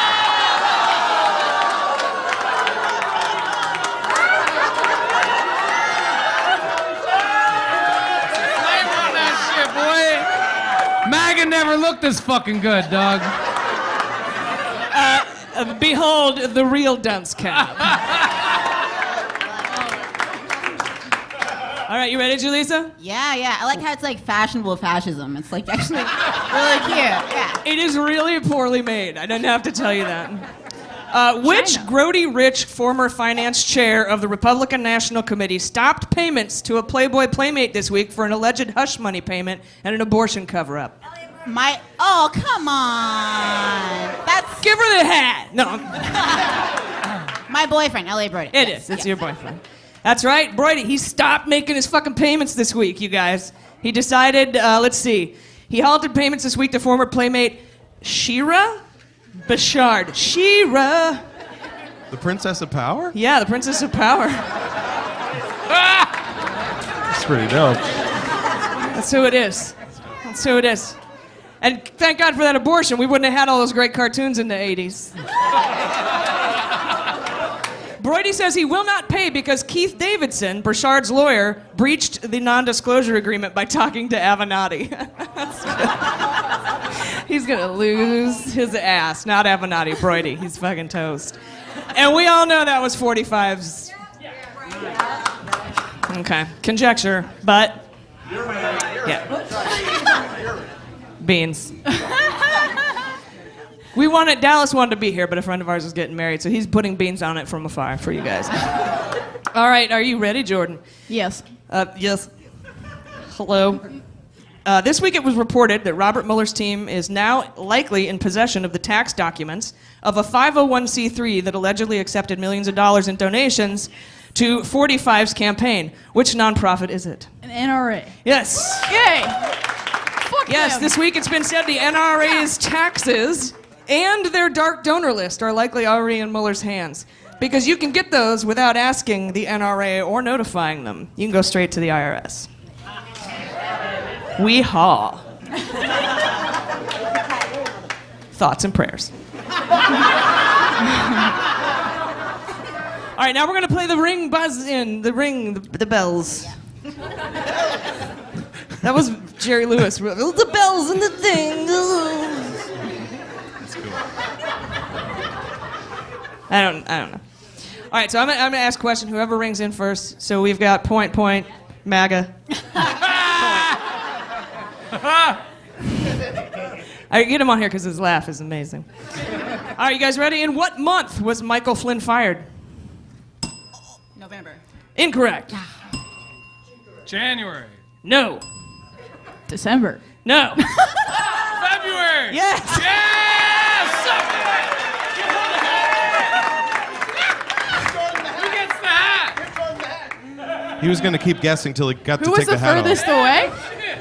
MAGA never looked this fucking good, dog. Behold the real dunce cap. All right, you ready, Julissa? Yeah. I like how it's like fashionable fascism. It's like actually really cute. Yeah. It is really poorly made. I didn't have to tell you that. Which grody rich former finance chair of the Republican National Committee stopped payments to a Playboy playmate this week for an alleged hush money payment and an abortion cover-up? Oh, come on. Give her the hat. No. My boyfriend, L.A. Brody. It is. It's your boyfriend. That's right, Brody. He stopped making his fucking payments this week, you guys. He decided, let's see. He halted payments this week to former playmate Shira Bashard. Shira. The Princess of Power? Yeah, the Princess of Power. That's pretty dope. That's who it is. That's who it is. And thank God for that abortion. We wouldn't have had all those great cartoons in the 80s. Brody says he will not pay because Keith Davidson, Burchard's lawyer, breached the non-disclosure agreement by talking to Avenatti. He's gonna lose his ass. Not Avenatti, Brody. He's fucking toast. And we all know that was 45's. Okay, conjecture, but yeah. Beans. Dallas wanted to be here, but a friend of ours is getting married, so he's putting beans on it from afar for you guys. All right, are you ready, Jordan? Yes. Yes. Hello. This week it was reported that Robert Mueller's team is now likely in possession of the tax documents of a 501c3 that allegedly accepted millions of dollars in donations to 45's campaign. Which nonprofit is it? An NRA. Yes. Yay! Fuck Yes, them. this week it's been said the NRA's taxes and their dark donor list are likely already in Mueller's hands. Because you can get those without asking the NRA or notifying them. You can go straight to the IRS. Wee-haw. Thoughts and prayers. All right, now we're going to play the ring buzz in, the ring, the bells. That was Jerry Lewis. The bells and the thing. That's cool. I don't know. All right, so I'm gonna ask a question. Whoever rings in first. So we've got point, MAGA. I get him on here because his laugh is amazing. All right, you guys ready? In what month was Michael Flynn fired? November. Incorrect. January. No. December. No. February. Yes. Yes! Who gets the hat? He was going to keep guessing till he got Who to was take the the hat furthest off. away?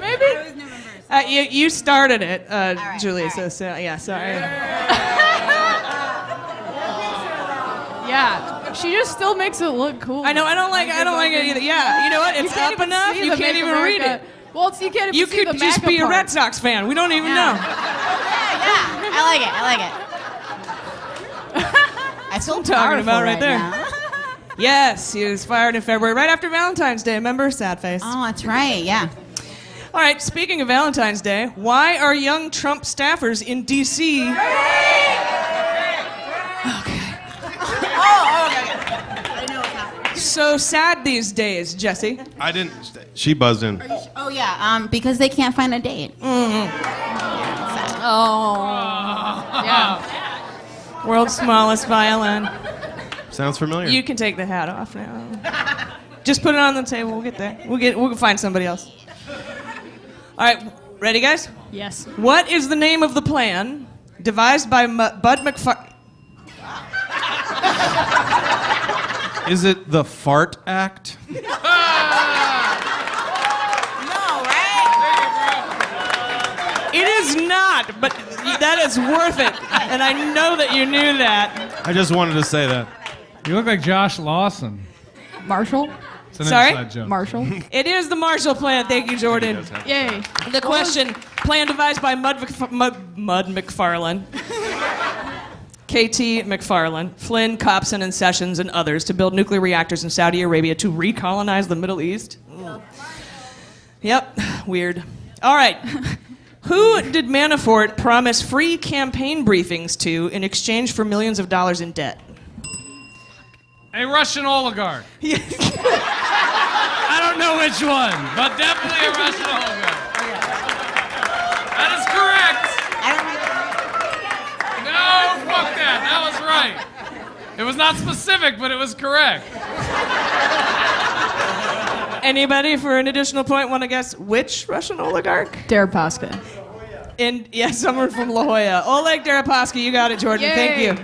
Maybe? You started it, Julie. So yeah, sorry. Yeah. She just still makes it look cool. I know. I don't like it either. Yeah. You know what? It's up enough. You can't even read it. Well, you can't even You see could the just MAGA be a part. Red Sox fan. We don't even know. I like it. I feel I'm talking about right there. now. Yes, he was fired in February, right after Valentine's Day. Remember? Sad face. Oh, that's right. Yeah. All right, speaking of Valentine's Day, why are young Trump staffers in D.C. so sad these days, Jesse? I didn't. She buzzed in. Oh yeah. Because they can't find a date. Mm-hmm. Oh. Yeah. World's smallest violin. Sounds familiar. You can take the hat off now. Just put it on the table. We'll get there. We'll find somebody else. All right, ready, guys? Yes. What is the name of the plan devised by Bud McFarlane? Is it the Fart Act? No, right? It is not, but that is worth it, and I know that you knew that. I just wanted to say that. You look like Josh Lawson. Marshall? It's an Sorry? inside joke. Marshall? It is the Marshall Plan. Thank you, Jordan. Yay. The question: plan devised by Mud McFarlane, KT McFarlane, Flynn, Copson, and Sessions, and others to build nuclear reactors in Saudi Arabia to recolonize the Middle East. Yep, weird. All right. Who did Manafort promise free campaign briefings to in exchange for millions of dollars in debt? A Russian oligarch. I don't know which one, but definitely a Russian oligarch. That is correct. No, fuck that. That was right. It was not specific, but it was correct. Anybody for an additional point want to guess which Russian oligarch? Deripaska. And yeah, someone from La Jolla. Oleg Deripaska, you got it, Jordan. Yay. Thank you.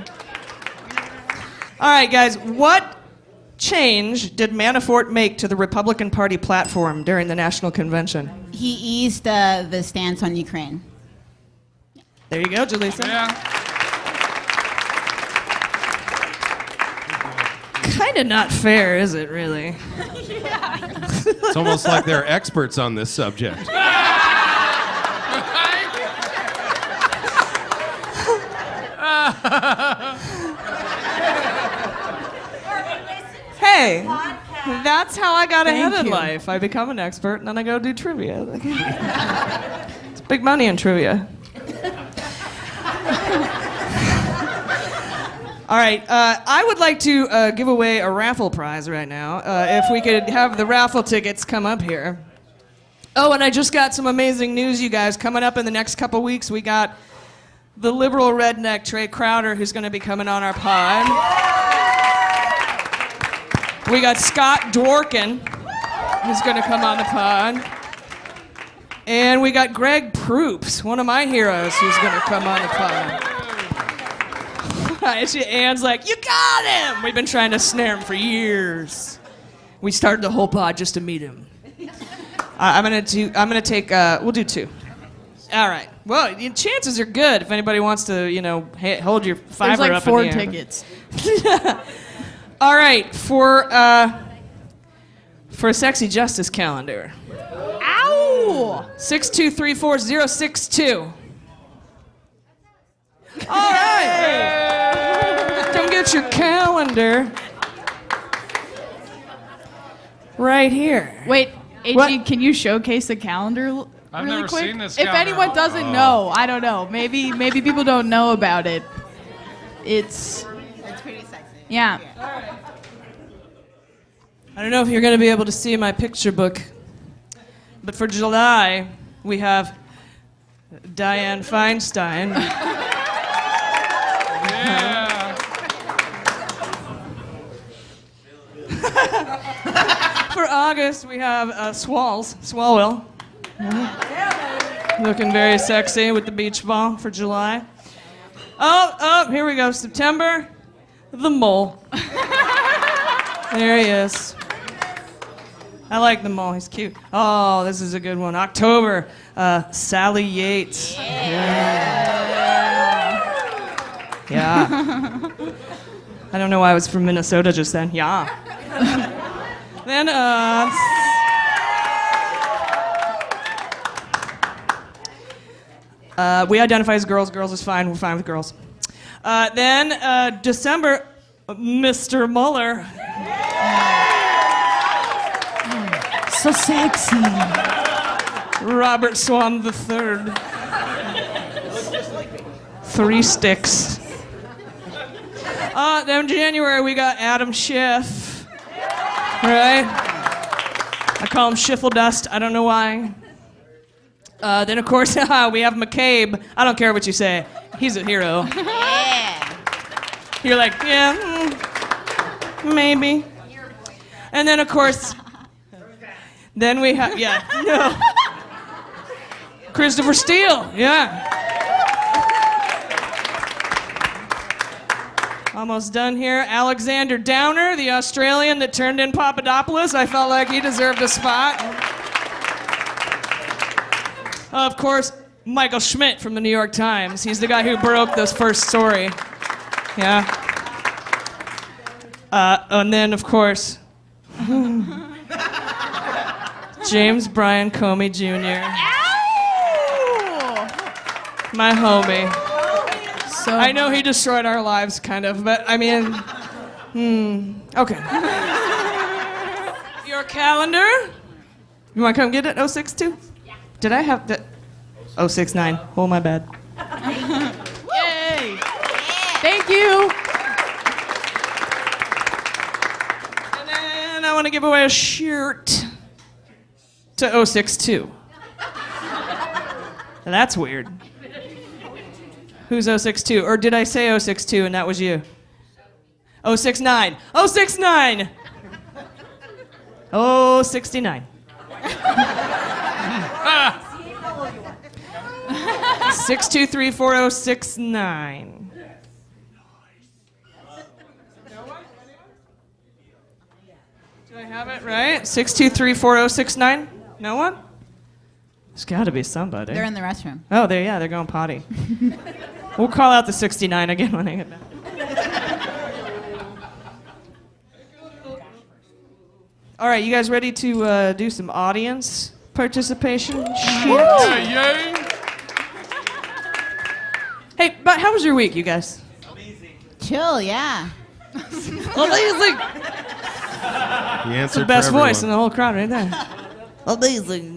All right, guys, what change did Manafort make to the Republican Party platform during the National Convention? He eased the stance on Ukraine. There you go, Jaleesa. Yeah. Kind of not fair, is it, really? It's almost like they're experts on this subject. Hey, that's how I got Thank ahead in you. life. I become an expert, and then I go do trivia. It's big money in trivia. All right, I would like to give away a raffle prize right now. If we could have the raffle tickets come up here. Oh, and I just got some amazing news, you guys. Coming up in the next couple weeks, we got the liberal redneck Trey Crowder, who's going to be coming on our pod. We got Scott Dworkin, who's going to come on the pod. And we got Greg Proops, one of my heroes, who's going to come on the pod. Anne's like, you got him! We've been trying to snare him for years. We started the whole pod just to meet him. We'll do 2. All right. Well, the chances are good if anybody wants to, hold your fiver There's like up 4 in the air. tickets. All right, for a sexy justice calendar. Ow! 6234062. All right. Come get your calendar. Right here. Wait, AG, can you showcase the calendar I've really never quick? seen this If calendar. anyone doesn't know, I don't know. Maybe people don't know about it. It's pretty sexy. Yeah. I don't know if you're going to be able to see my picture book, but for July, we have Dianne Feinstein. Yeah. For August, we have Swalwell. Looking very sexy with the beach ball for July. Oh, here we go. September, the mole. There he is. I like the mole. He's cute. Oh, this is a good one. October, Sally Yates. Yeah. I don't know why I was from Minnesota just then. Yeah. Then, we identify as girls. Girls is fine. We're fine with girls. Then, December, Mr. Mueller. So sexy. Robert Swan III. 3 sticks. Then January, we got Adam Schiff. Right? I call him Schiffeldust. I don't know why. Then, of course, we have McCabe. I don't care what you say. He's a hero. Yeah. You're like, yeah, maybe. And then, of course, then we have, no. Christopher Steele, yeah. Almost done here. Alexander Downer, the Australian that turned in Papadopoulos. I felt like he deserved a spot. Of course, Michael Schmidt from the New York Times. He's the guy who broke this first story. Yeah. And then, of course, James Bryan Comey Jr. My homie. So I know he destroyed our lives, kind of, but I mean, okay. Your calendar? You want to come get it? 062? Did I have that? 069. Oh, my bad. Yay! Thank you. And then I want to give away a shirt to 062. That's weird. Who's 062? Or did I say 062 and that was you? 069. 069! 069. 6234069. Do I have it right? 6234069? No one? There's got to be somebody. They're in the restroom. Oh, they're going potty. We'll call out the 69 again when I get back. All right, you guys ready to do some audience participation? Yay! Hey, but how was your week, you guys? Chill, yeah. Amazing. He It's answered the best for everyone. voice in the whole crowd right there. Amazing.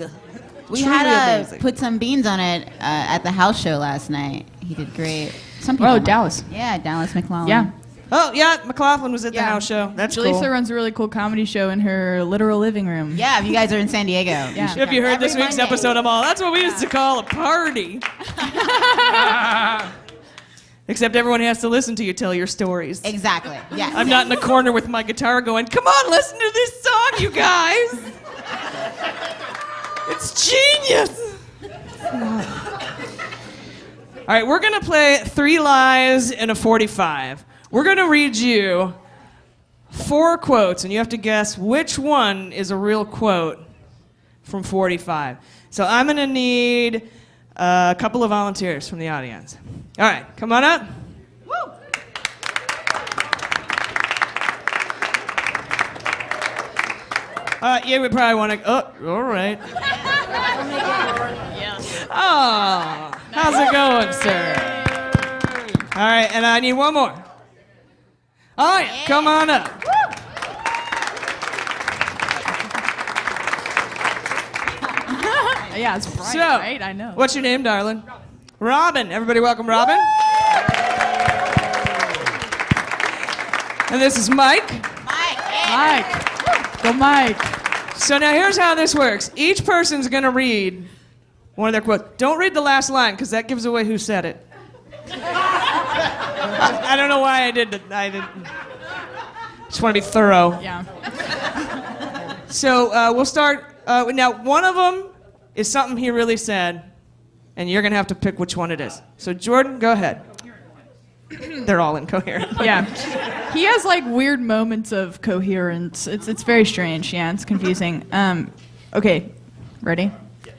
We Truly had to amazing. put some beans on it at the house show last night. He did great. Some people Oh, might- Dallas. Yeah, Dallas McClellan. Yeah. Oh, yeah, McLaughlin was at the Yeah. house show. That's Jaleesa cool. runs a really cool comedy show in her literal living room. Yeah, if you guys are in San Diego. Yeah. should If you come. heard Every this week's Monday. episode, I'm all, that's what we used to call a party. Except everyone has to listen to you tell your stories. Exactly, yes. I'm not in the corner with my guitar going, come on, listen to this song, you guys. It's genius. All right, we're going to play 3 lies and a 45. We're going to read you 4 quotes, and you have to guess which one is a real quote from 45. So I'm going to need a couple of volunteers from the audience. All right, come on up. Woo! Yeah, we probably want to. Oh, all right. Oh, how's it going, sir? All right, and I need one more. All right, come on up. Yeah, it's bright, So, right? I know. What's your name, darling? Robin. Everybody welcome Robin. And this is Mike. Mike. Go Mike. So now here's how this works. Each person's going to read one of their quotes. Don't read the last line, because that gives away who said it. I don't know why I did it. I didn't. Just want to be thorough. Yeah. So we'll start. Now, one of them is something he really said, and you're going to have to pick which one it is. So, Jordan, go ahead. They're all incoherent. Yeah. He has like weird moments of coherence. It's very strange. Yeah, it's confusing. Okay, ready? Yes.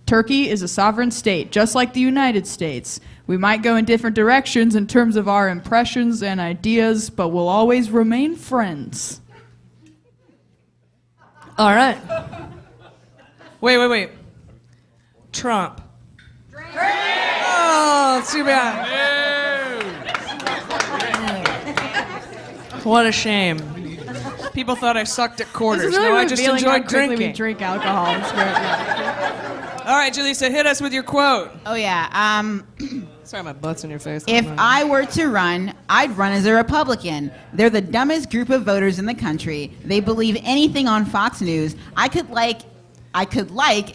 Turkey is a sovereign state, just like the United States. We might go in different directions in terms of our impressions and ideas, but we'll always remain friends. All right. Wait. Trump. Oh, too bad. What a shame. People thought I sucked at quarters. This is really No, I just revealing how enjoyed quickly drinking. we drink alcohol. It's great. Yeah. All right, Jaleesa, hit us with your quote. Oh, yeah. Sorry, my butt's in your face. If I were to run, I'd run as a Republican. They're the dumbest group of voters in the country. They believe anything on Fox News. I could like,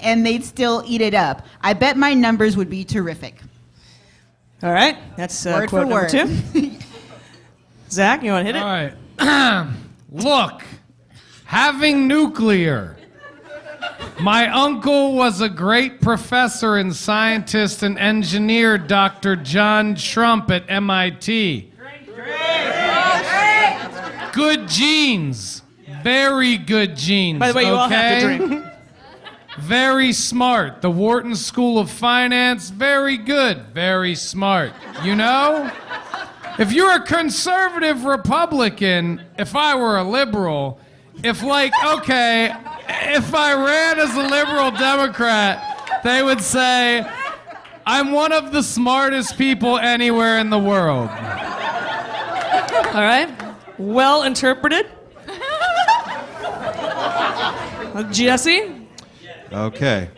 and they'd still eat it up. I bet my numbers would be terrific. All right, that's Word quote for number word. 2. Zach, you want to hit it? All right. Look, having nuclear. My uncle was a great professor and scientist and engineer, Dr. John Trump at MIT. Good genes. Very good genes. By the way, you all have to okay? drink. Very smart. The Wharton School of Finance, very good. Very smart. You know? If you're a conservative Republican, if I were a liberal, if I ran as a liberal Democrat, they would say, I'm one of the smartest people anywhere in the world. All right. Well interpreted. Jesse? Okay.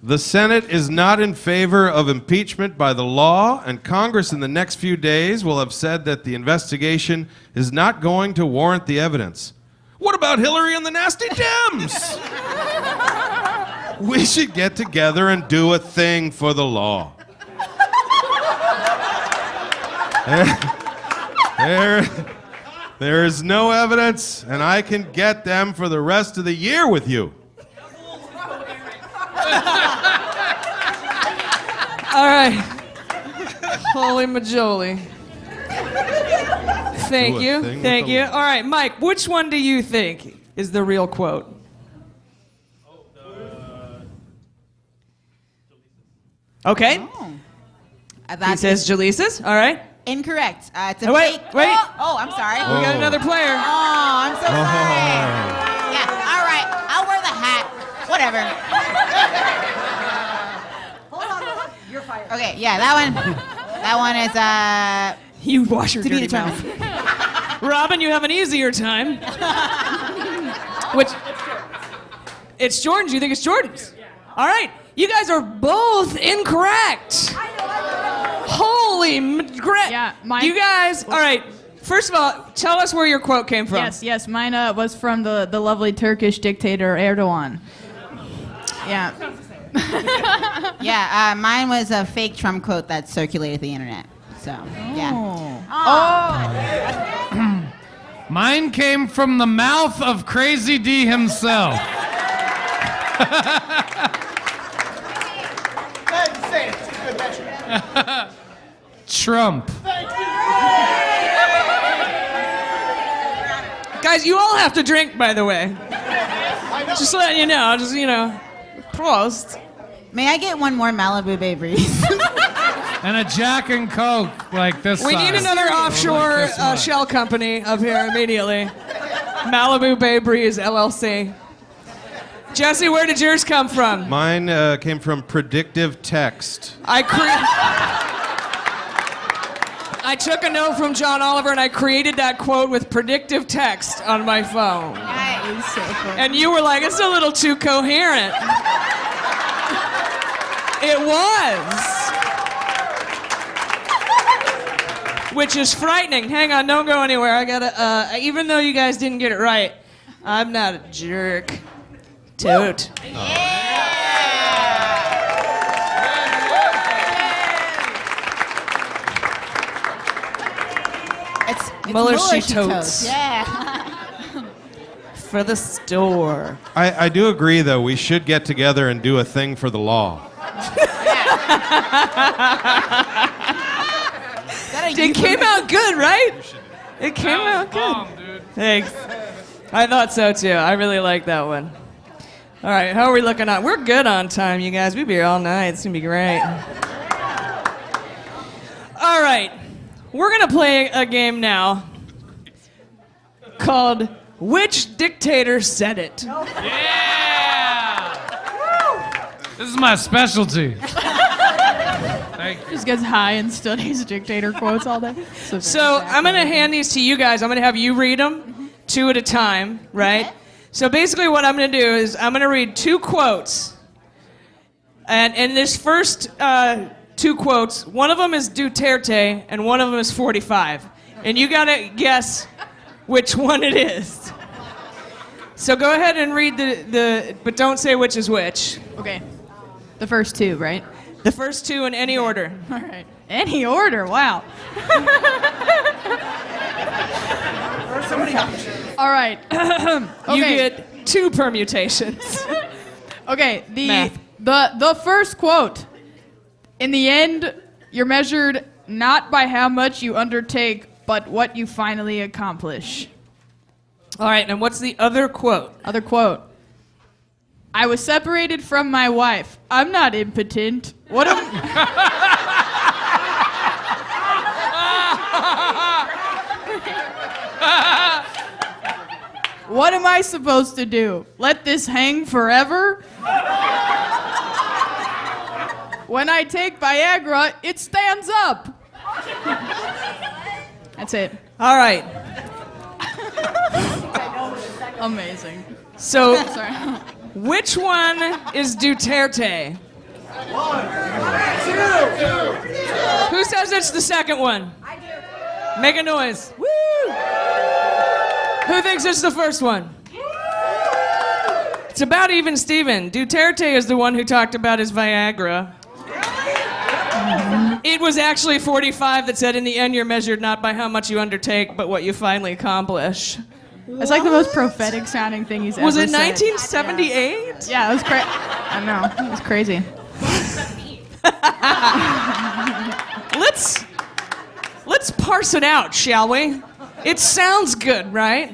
The Senate is not in favor of impeachment by the law, and Congress in the next few days will have said that the investigation is not going to warrant the evidence. What about Hillary and the nasty Dems? We should get together and do a thing for the law. There is no evidence, and I can get them for the rest of the year with you. All right. Holy majoli. Thank you. Thank you. All right, Mike, which one do you think is the real quote? Okay. Oh. He says Jaleesa's. All right. Incorrect. It's a Wait, fake. wait. Oh, I'm sorry. We got another player. Oh, I'm so sorry. Yeah, all right. I'll wear the hat. Whatever. Hold on. You're fired. Okay, yeah, that one is, You wash your to be dirty determined. mouth. Robin, you have an easier time. Which, it's Jordan's. You think it's Jordan's? All right. You guys are both incorrect. Holy crap. Yeah, mine. You guys, all right. First of all, tell us where your quote came from. Yes. Mine was from the lovely Turkish dictator Erdogan. Yeah. Yeah, mine was a fake Trump quote that circulated the internet. So, yeah. Mine came from the mouth of Crazy D himself. Trump. Guys, you all have to drink, by the way. Just letting you know. Prost. May I get one more Malibu Bay Breeze? And a Jack and Coke like this We size. need another offshore Like this much. shell company up here immediately. Malibu Bay Breeze, LLC. Jesse, where did yours come from? Mine came from predictive text. I took a note from John Oliver and I created that quote with predictive text on my phone. That is so funny. And you were like, it's a little too coherent. It was. Which is frightening. Hang on, don't go anywhere. I gotta, even though you guys didn't get it right, I'm not a jerk. Toot. It's Mueller, she She totes. Yeah. For the store. I do agree, though. We should get together and do a thing for the law. It came out good, right? It came out good. Bomb, dude. Thanks. I thought so too. I really like that one. All right, how are we looking on? We're good on time, you guys. We'll be here all night. It's gonna be great. All right, we're gonna play a game now called Which Dictator Said It? Yeah! This is my specialty. Thank you. Just gets high and studies dictator quotes all day. So I'm gonna hand these to you guys. I'm gonna have you read them, 2 at a time, right? Okay. So basically what I'm gonna do is I'm gonna read 2 quotes. And in this first 2 quotes, one of them is Duterte and one of them is 45. And you gotta guess which one it is. So go ahead and read but don't say which is which. Okay. The first 2, right? The first 2 in any order. All right. Any order, wow. All right. You Okay. get 2 permutations. Okay, Math. the first quote. In the end, you're measured not by how much you undertake, but what you finally accomplish. All right, and what's the other quote? Other quote. I was separated from my wife. I'm not impotent. What am What am I supposed to do? Let this hang forever? When I take Viagra, it stands up. That's it. All right. Amazing. So, Sorry. which one is Duterte? 1, 2. Who says it's the second one? I do. Make a noise. Woo! Who thinks it's the first one? It's about even Steven. Duterte is the one who talked about his Viagra. It was actually 45 that said, in the end, you're measured not by how much you undertake, but what you finally accomplish. It's like the most prophetic sounding thing he's ever said. Was it 1978? Yeah, it was crazy. I know. It was crazy. Let's parse it out, shall we? It sounds good, right?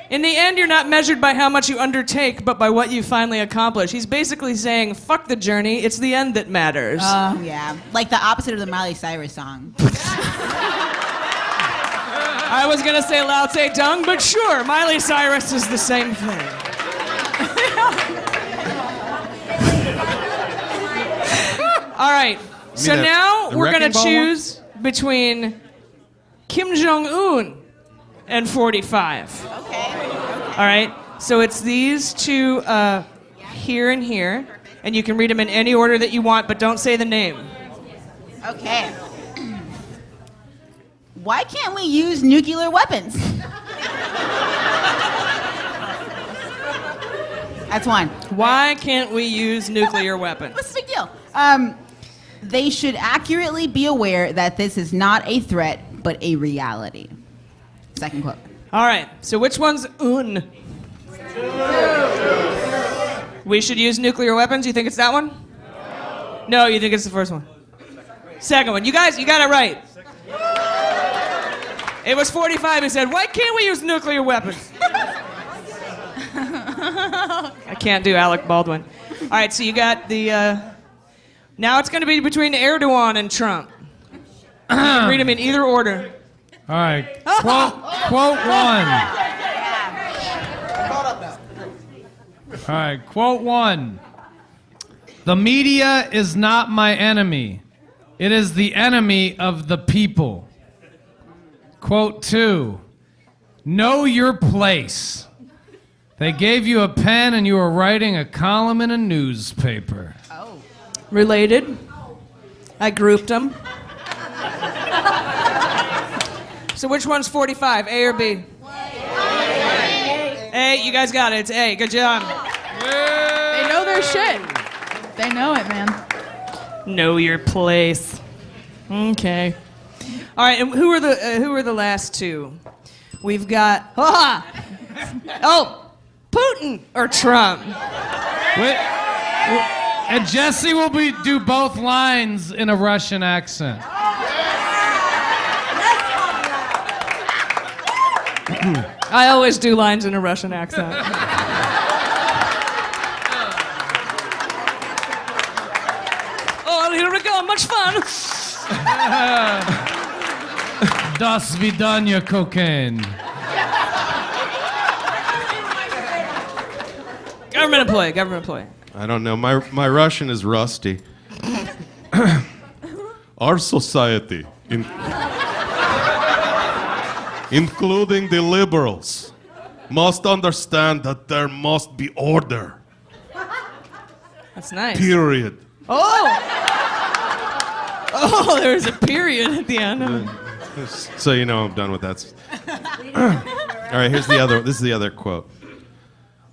In the end, you're not measured by how much you undertake, but by what you finally accomplish. He's basically saying, fuck the journey, it's the end that matters. Oh, yeah. Like the opposite of the Miley Cyrus song. I was gonna say Lao Tse Tung, but sure, Miley Cyrus is the same thing. All right, so now we're gonna choose between Kim Jong-un and 45. Okay. All right, so it's these 2 here and here, and you can read them in any order that you want, but don't say the name. Okay. Why can't we use nuclear weapons? That's one. Why can't we use nuclear weapons? What's the big deal? They should accurately be aware that this is not a threat, but a reality. Second quote. All right, so which one's un? We should use nuclear weapons? You think it's that one? No, you think it's the first one? Second one. You guys, you got it right. It was 45 who said, why can't we use nuclear weapons? I can't do Alec Baldwin. All right, so you got the... now it's going to be between Erdogan and Trump. Read them in either order. All right. Quote 1. All right, quote 1. The media is not my enemy. It is the enemy of the people. Quote 2. Know your place. They gave you a pen and you were writing a column in a newspaper. Oh. related. I grouped them. So which one's 45, A or B? A, you guys got it. It's A. Good job. They know their shit. They know it, man. Know your place. Okay. All right, and who are the last two? We've got Putin or Trump. And Jesse will do both lines in a Russian accent. I always do lines in a Russian accent. Oh, here we go. Much fun. Das vidanya cocaine. Government employee. I don't know. My Russian is rusty. Our society, including the liberals, must understand that there must be order. That's nice. Period. Oh, there's a period at the end. So you know I'm done with that. All right, here's the other. This is the other quote.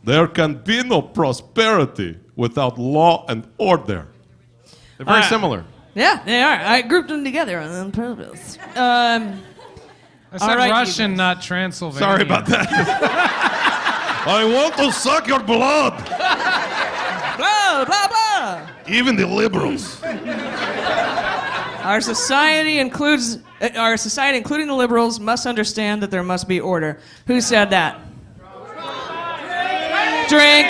There can be no prosperity without law and order. They're very similar. Yeah, they are. I grouped them together on purpose. I said all right, Russian, not Transylvania. Sorry about that. I want to suck your blood. Blah, blah, blah. Even the liberals. Our society, including the liberals, must understand that there must be order. Who said that? Drink.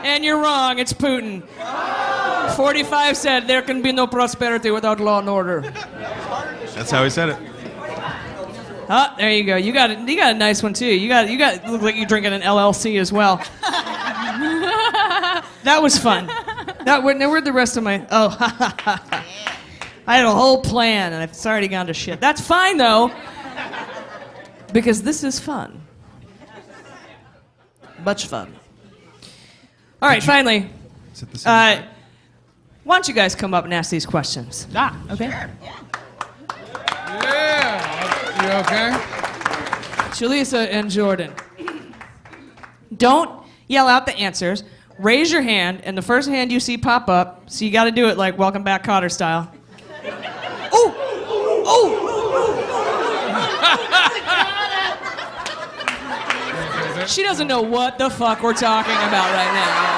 And you're wrong. It's Putin. 45 said there can be no prosperity without law and order. That's how he said it. Oh, there you go. You got a nice one too. You look like you're drinking an LLC as well. That was fun. Where'd the rest of my? Oh, I had a whole plan and it's already gone to shit. That's fine though, because this is fun. Much fun. All right, finally. Why don't you guys come up and ask these questions? Okay. Yeah. You okay? Shalisa and Jordan. Don't yell out the answers. Raise your hand, and the first hand you see pop up, so you got to do it like Welcome Back Kotter style. Oh! She doesn't know what the fuck we're talking about right now.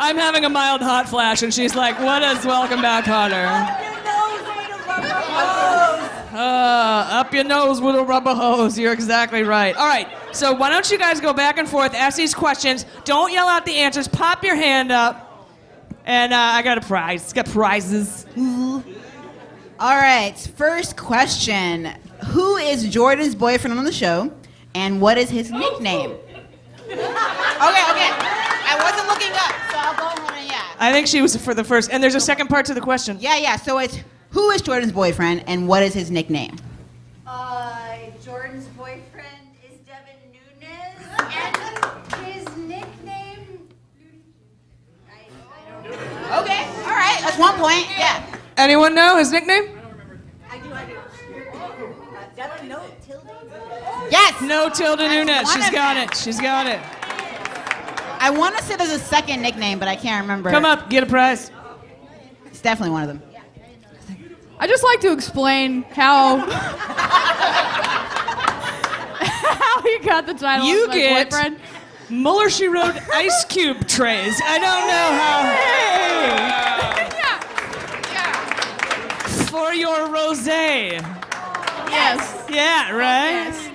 I'm having a mild hot flash, and she's like, what is Welcome Back Kotter? Up your nose with a rubber hose. You're exactly right. All right, so why don't you guys go back and forth, ask these questions. Don't yell out the answers. Pop your hand up. And I got a prize. Got prizes. All right, first question. Who is Jordan's boyfriend on the show, and what is his nickname? Okay. I wasn't looking up, so I'll go ahead and I think she was for the first. And there's a second part to the question. Yeah. So it's who is Jordan's boyfriend, and what is his nickname? Jordan's boyfriend is Devin Nunes, and his nickname. I don't know. Okay, all right, that's 1 point. Yeah. Anyone know his nickname? I do. Devin, no tilde. Yes. No tilde Nunes. She's got it. I want to say there's a second nickname, but I can't remember. Come up, get a prize. It's definitely one of them. I just like to explain how he got the title You of my get boyfriend. Mueller, she wrote ice cube trays. I don't know how. For your rosé. Yes. Yeah, right? Yes.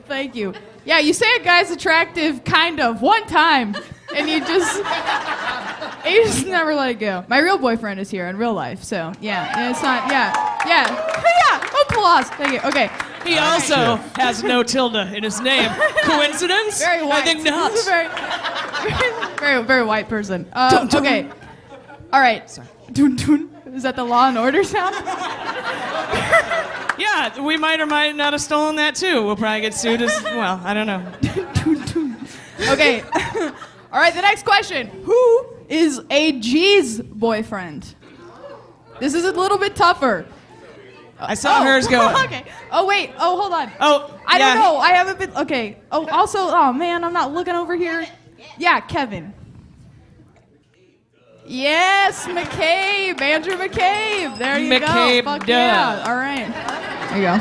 Thank you. Yeah, you say a guy's attractive, kind of, one time, and you just never let it go. My real boyfriend is here in real life, so yeah, it's not, yeah, applause, thank you, okay. He also has no tilde in his name. Coincidence? Very white. I think not. He's a very, very white person. Okay, all right. Sorry. Dun, dun. Is that the Law and Order sound? Yeah, we might or might not have stolen that too. We'll probably get sued as well. I don't know. Okay. All right, the next question. Who is a G's boyfriend? This is a little bit tougher. I saw hers go. Okay. Oh, wait. Oh, hold on. Oh, I don't know. I haven't been. Okay. Oh, also, oh, man, I'm not looking over here. Yeah, Kevin. Yes, McCabe. Andrew McCabe. There you McCabe, go. Fuck duh. yeah. All right. There you go.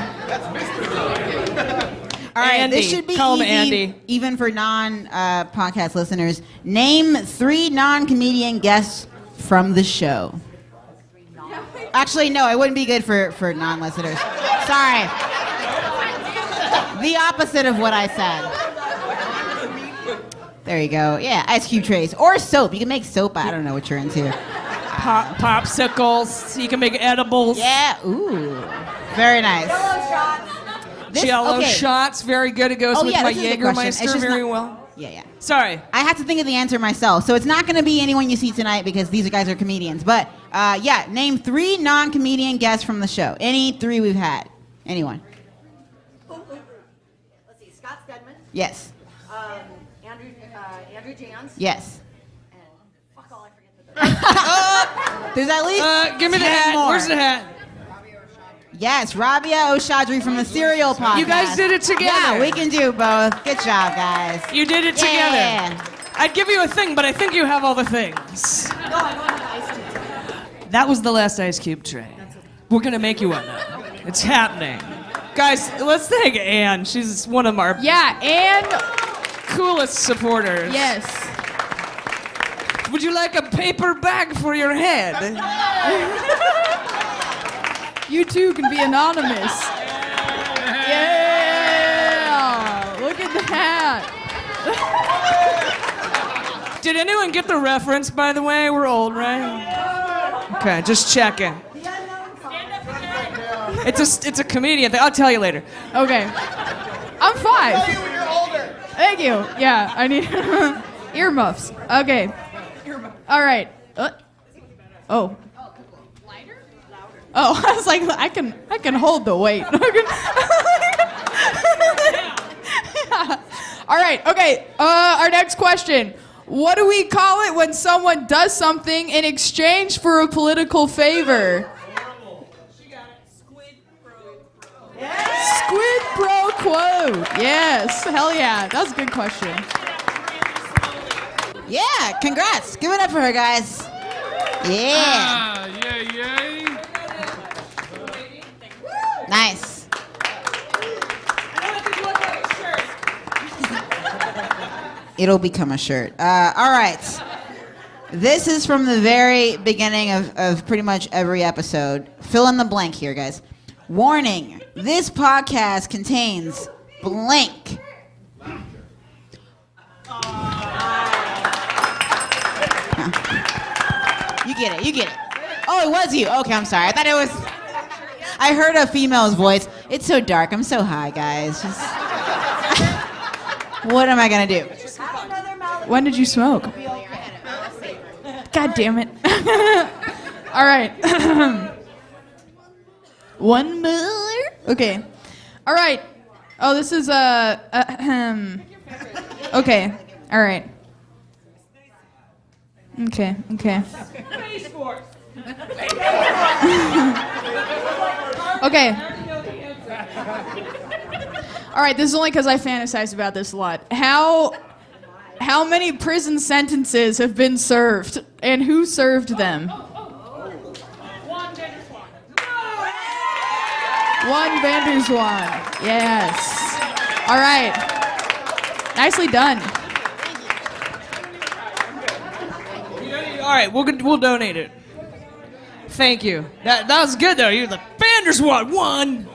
All right, Andy. this should be Call him easy, Andy. even for non-podcast listeners. Name 3 non-comedian guests from the show. Actually, no, it wouldn't be good for non-listeners. Sorry. The opposite of what I said. There you go. Yeah, ice cube trays. Or soap. You can make soap. I don't know what you're into. Popsicles. You can make edibles. Yeah, ooh. Very nice. Jello shots. Very good. It goes with my this is a good question. Jägermeister It's just very not- well. Yeah. Sorry. I had to think of the answer myself. So it's not going to be anyone you see tonight because these guys are comedians. But name 3 non-comedian guests from the show. Any 3 we've had. Anyone? Let's see, Scott Stedman. Yes. Andrew Jans. Yes. And fuck all, I forget the There's at least Give me the 10 hat. more. Where's the hat? Yes, Rabia Oshadri from the Serial Podcast. You guys did it together. Yeah, we can do both. Good job, guys. You did it together. Yeah. I'd give you a thing, but I think you have all the things. That was the last ice cube tray. We're gonna make you one now. It's happening. Guys, let's thank Ann. She's one of our And coolest supporters. yes. Would you like a paper bag for your head? You too can be anonymous. Yeah. Look at that. Did anyone get the reference, by the way? We're old, right? Okay, just checking. It's a comedian thing. I'll tell you later. Okay. I'm 5. Thank you. Yeah, I need earmuffs. Okay. All right. Oh. Oh, I was like, I can hold the weight. All right. Okay. Our next question. What do we call it when someone does something in exchange for a political favor? Squid pro quo. Yes. Hell yeah. That was a good question. Yeah, congrats. Give it up for her, guys. Yeah. Yay. Nice. It'll become a shirt. All right. This is from the very beginning of pretty much every episode. Fill in the blank here, guys. Warning, this podcast contains blank. You get it. Oh, it was you. Okay, I'm sorry. I thought it was... I heard a female's voice. It's so dark. I'm so high, guys. Just... What am I going to do? When did you smoke? God damn it. All right. 1 Mueller? Okay. All right. Oh, this is okay. All right. Okay. Okay. All right, this is only because I fantasize about this a lot. How many prison sentences have been served, and who served them? One Vanderswan. Yes. All right. Nicely done. All right, we'll donate it. Thank you. That was good though. You're the Vanderswan one.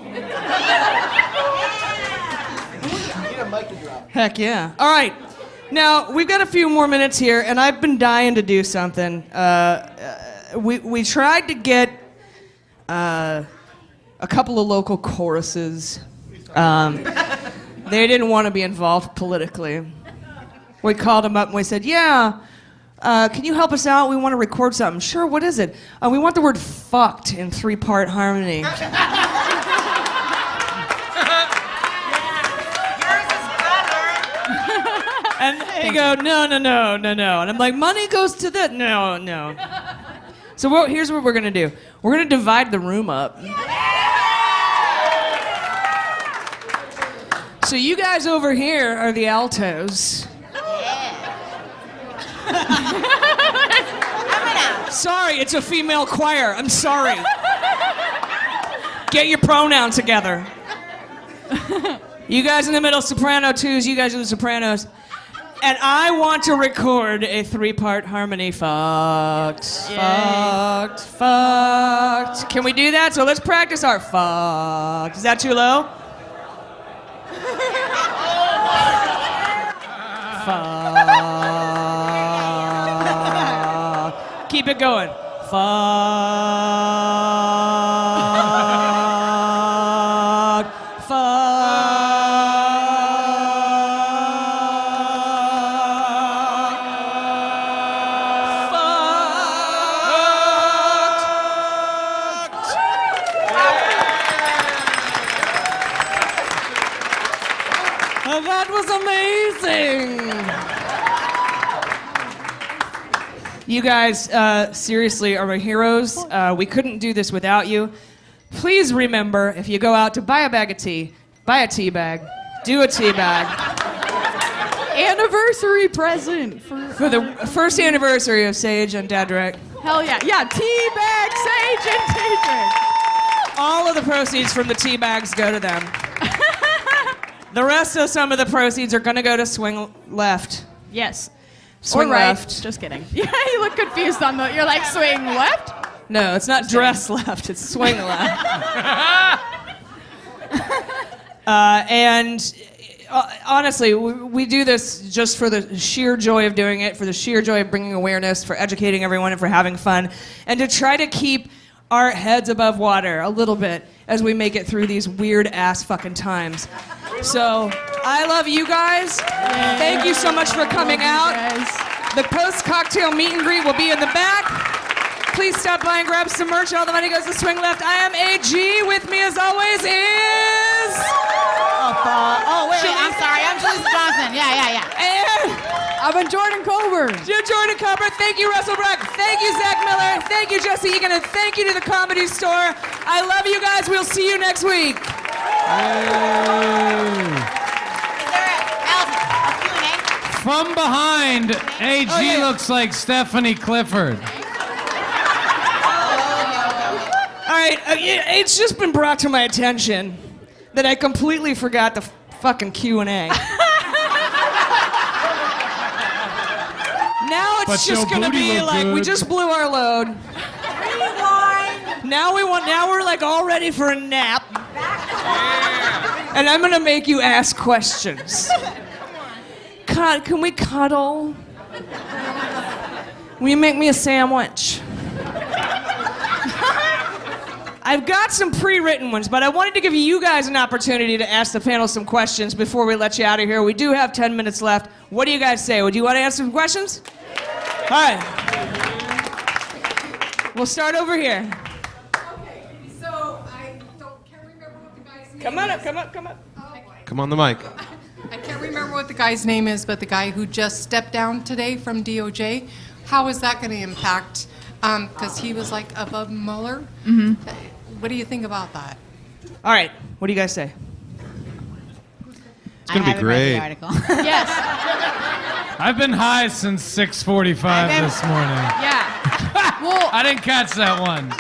Heck yeah. All right. Now we've got a few more minutes here, and I've been dying to do something. We tried to get a couple of local choruses. They didn't want to be involved politically. We called them up and we said, "Yeah, can you help us out? We want to record something." "Sure, what is it?" "We want the word fucked in 3-part harmony." And They go, no. And I'm like, money goes to that. No. So here's what we're going to do. We're going to divide the room up. So you guys over here are the altos. Sorry, it's a female choir. I'm sorry. Get your pronouns together. You guys in the middle, soprano twos. You guys are the sopranos. And I want to record a 3-part harmony. Fucked. Can we do that? So let's practice our fucked. Is that too low? Fuck. Keep it going. Fuck. That was amazing. You guys, seriously, are my heroes. We couldn't do this without you. Please remember, if you go out to buy a bag of tea, buy a tea bag, do a tea bag. Anniversary present For the first anniversary of Sage and Dadrick. Hell yeah. Yeah, tea bag, Sage, and Dadrick. All of the proceeds from the tea bags go to them. The rest of some of the proceeds are going to go to Swing Left. Yes. Swing or right. Left. Just kidding. Yeah, you look confused on the. You're like, swing left? No, it's not dress left. It's swing left. Honestly, we do this just for the sheer joy of doing it, for the sheer joy of bringing awareness, for educating everyone, and for having fun, and to try to keep our heads above water a little bit as we make it through these weird ass fucking times. So, I love you guys. Thank you so much for coming out. The post-cocktail meet and greet will be in the back. Please stop by and grab some merch. All the money goes to Swing Left. I am AG. With me, as always, is... wait, I'm sorry. I'm Julie Johnson. Yeah. And I'm Jordan Colbert. Jordan Colbert. Thank you, Russell Brock. Thank you, Zach Miller. Thank you, Jesse Egan. And thank you to the Comedy Store. I love you guys. We'll see you next week. From behind, AG looks like Stephanie Clifford. All right, it's just been brought to my attention that I completely forgot the fucking Q&A. Now it's just gonna be like we just blew our load. Now we're like all ready for a nap. And I'm gonna make you ask questions. Can we cuddle? Will you make me a sandwich? I've got some pre-written ones, but I wanted to give you guys an opportunity to ask the panel some questions before we let you out of here. We do have 10 minutes left. What do you guys say? Would you want to ask some questions? All right. We'll start over here. Okay, so I can't remember what the guy's name is. Come on up. Oh, boy. Come on the mic. I can't remember what the guy's name is, but the guy who just stepped down today from DOJ, how is that going to impact? Because he was like above Mueller. Mm-hmm. What do you think about that? All right. What do you guys say? It's going to be great. Yes. I've been high since 6:45 this morning. Yeah. Well, I didn't catch that one.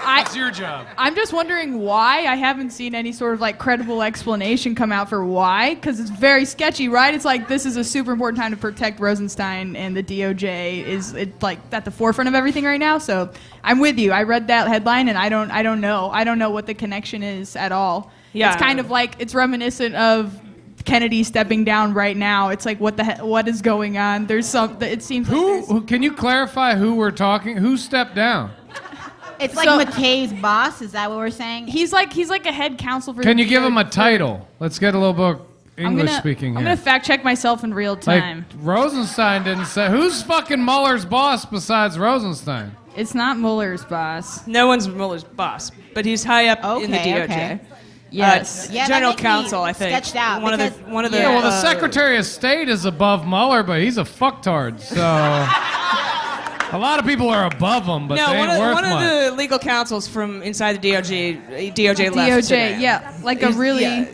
What's your job? I'm just wondering why I haven't seen any sort of like credible explanation come out for why, because it's very sketchy, right? It's like this is a super important time to protect Rosenstein, and the DOJ is like at the forefront of everything right now. So I'm with you. I read that headline, and I don't know what the connection is at all. Yeah. It's kind of like it's reminiscent of Kennedy stepping down right now. It's like what is going on? There's some. It seems. Who can you clarify who we're talking? Who stepped down? It's like McKay's boss. Is that what we're saying? He's like a head counsel for. Can you give him a title? Let's get a little book English speaking I'm here. gonna fact check myself in real time. Like Rosenstein didn't say. Who's fucking Mueller's boss besides Rosenstein? It's not Mueller's boss. No one's Mueller's boss, but he's high up in the DOJ. Okay. Yes. Yeah, that General makes me counsel, I think. sketched out One of because- the. Yeah, well, the Secretary of State is above Mueller, but he's a fucktard. So a lot of people are above him, but No, they ain't worth one of much. the legal counsels from inside the DOJ left DOJ, today. yeah, like a He's- really yeah.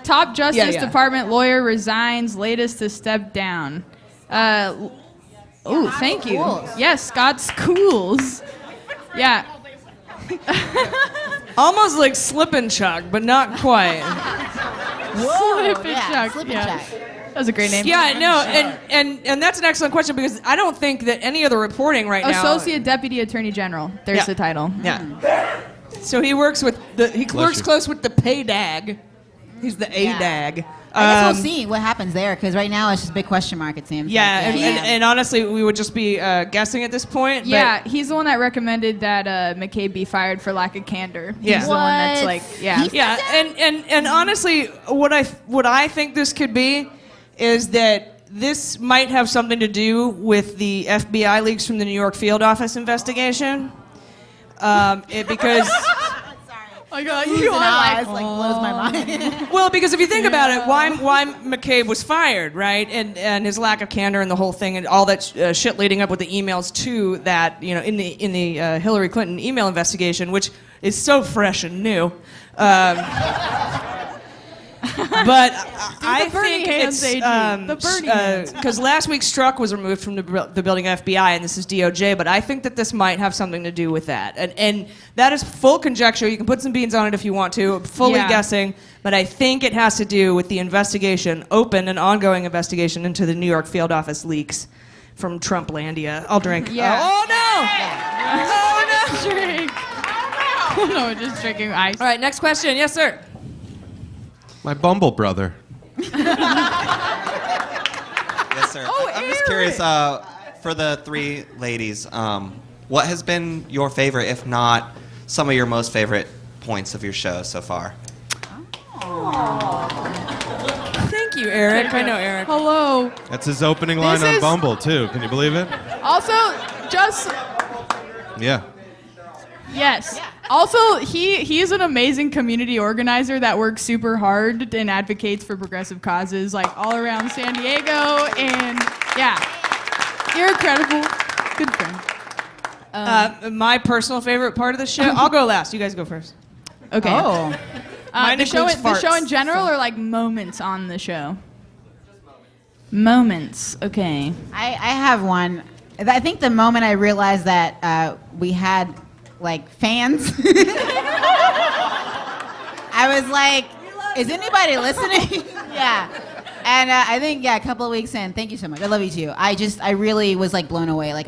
top Justice Yeah. Department lawyer resigns, latest to step down. Oh, thank you. Schools. Yes, Scott Schools. Yeah. Almost like slip and chuck, but not quite. Slip and yeah, Chuck. Slip and Yeah. Chuck. That was a great name. Yeah, no, and that's an excellent question because I don't think that any of the reporting right now. Associate Deputy Attorney General. There's Yeah. the title. Yeah. So he works with he works you. close with the PAYDAG. He's the ADAG. I guess we'll see what happens there because right now it's just a big question mark. It seems. Yeah, Like, and honestly, we would just be guessing at this point. but- Yeah, he's the one that recommended that McCabe be fired for lack of candor. Yeah. He's the one that's What? like, yeah. Yeah, and honestly, what I think this could be is that this might have something to do with the FBI leaks from the New York field office investigation. Because Oh my God, Who's you in are eyes, like, blows my mind. well, because if you think about it, why McCabe was fired, right? And his lack of candor and the whole thing and all that shit leading up with the emails to that, you know, in the Hillary Clinton email investigation, which is so fresh and new. But I Bernie think hands, it's AG. The Bernie hands. because last week Strzok was removed from the building FBI, and this is DOJ. But I think that this might have something to do with that, and that is full conjecture. You can put some beans on it if you want to, fully Yeah. guessing. But I think it has to do with the investigation, open and ongoing investigation into the New York field office leaks from Trumplandia. I'll drink. Yeah. Oh no! Oh no! Drink. Oh no, just drinking ice. All right, next question. Yes, sir. My Bumble brother. Yes, sir. Oh, I'm just Eric. curious, for the three ladies, what has been your favorite, if not some of your most favorite points of your show so far? Thank you, Eric. I know Eric. Hello. That's his opening line This on is- Bumble, too. Can you believe it? Also, just Yeah. yes. Also, he is an amazing community organizer that works super hard and advocates for progressive causes like all around San Diego. And yeah, you're incredible. Good friend. My personal favorite part of the show. I'll go last. You guys go first. Okay. Oh. Mine The show includes in farts, general, or like moments on the show? Moments. Okay. I have one. I think the moment I realized that we had like fans, I was like, "Is anybody listening?" Yeah. And I think a couple of weeks in. Thank you so much. I love you too. I really was like blown away. Like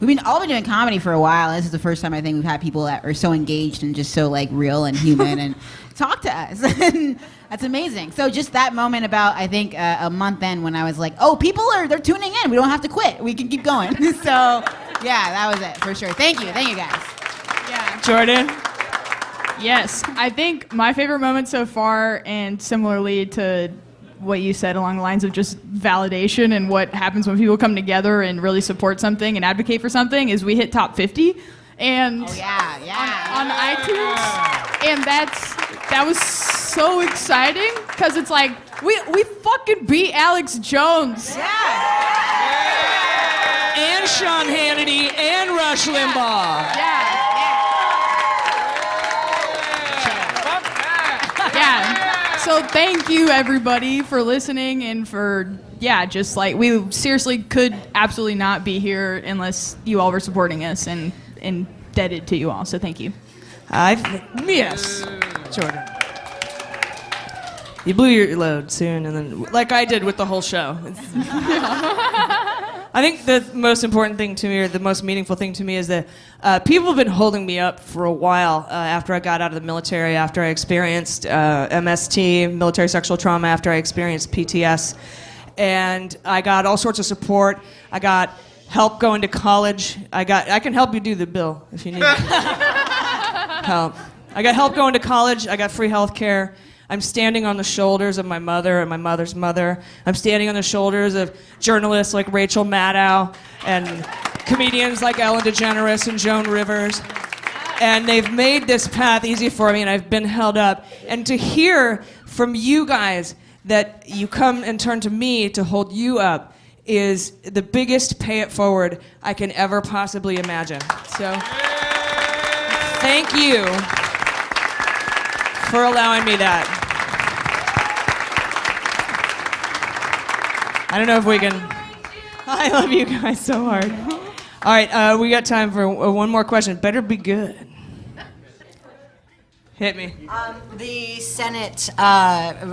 we've all been doing comedy for a while. And this is the first time I think we've had people that are so engaged and just so like real and human and talk to us. And that's amazing. So just that moment about I think a month in when I was like, oh, they're tuning in. We don't have to quit. We can keep going. So yeah, that was it for sure. Thank you guys. Yeah. Jordan. Yes, I think my favorite moment so far, and similarly to what you said along the lines of just validation and what happens when people come together and really support something and advocate for something, is we hit top 50 and on iTunes, and that was so exciting because it's like we fucking beat Alex Jones. And Sean Hannity and Rush Limbaugh. Yeah. So thank you everybody for listening and for just like we seriously could absolutely not be here unless you all were supporting us and indebted to you all. So thank you. Yes, Jordan. You blew your load soon, and then like I did with the whole show. I think the most important thing to me, or the most meaningful thing to me, is that people have been holding me up for a while after I got out of the military, after I experienced MST, military sexual trauma, after I experienced PTS. And I got all sorts of support. I got help going to college. I can help you do the bill if you need help. I got help going to college. I got free health care. I'm standing on the shoulders of my mother and my mother's mother. I'm standing on the shoulders of journalists like Rachel Maddow and comedians like Ellen DeGeneres and Joan Rivers. And they've made this path easy for me, and I've been held up. And to hear from you guys that you come and turn to me to hold you up is the biggest pay it forward I can ever possibly imagine. So, thank you for allowing me that. I don't know if we can... I love you guys so hard. All right, we got time for one more question. Better be good. Hit me. The Senate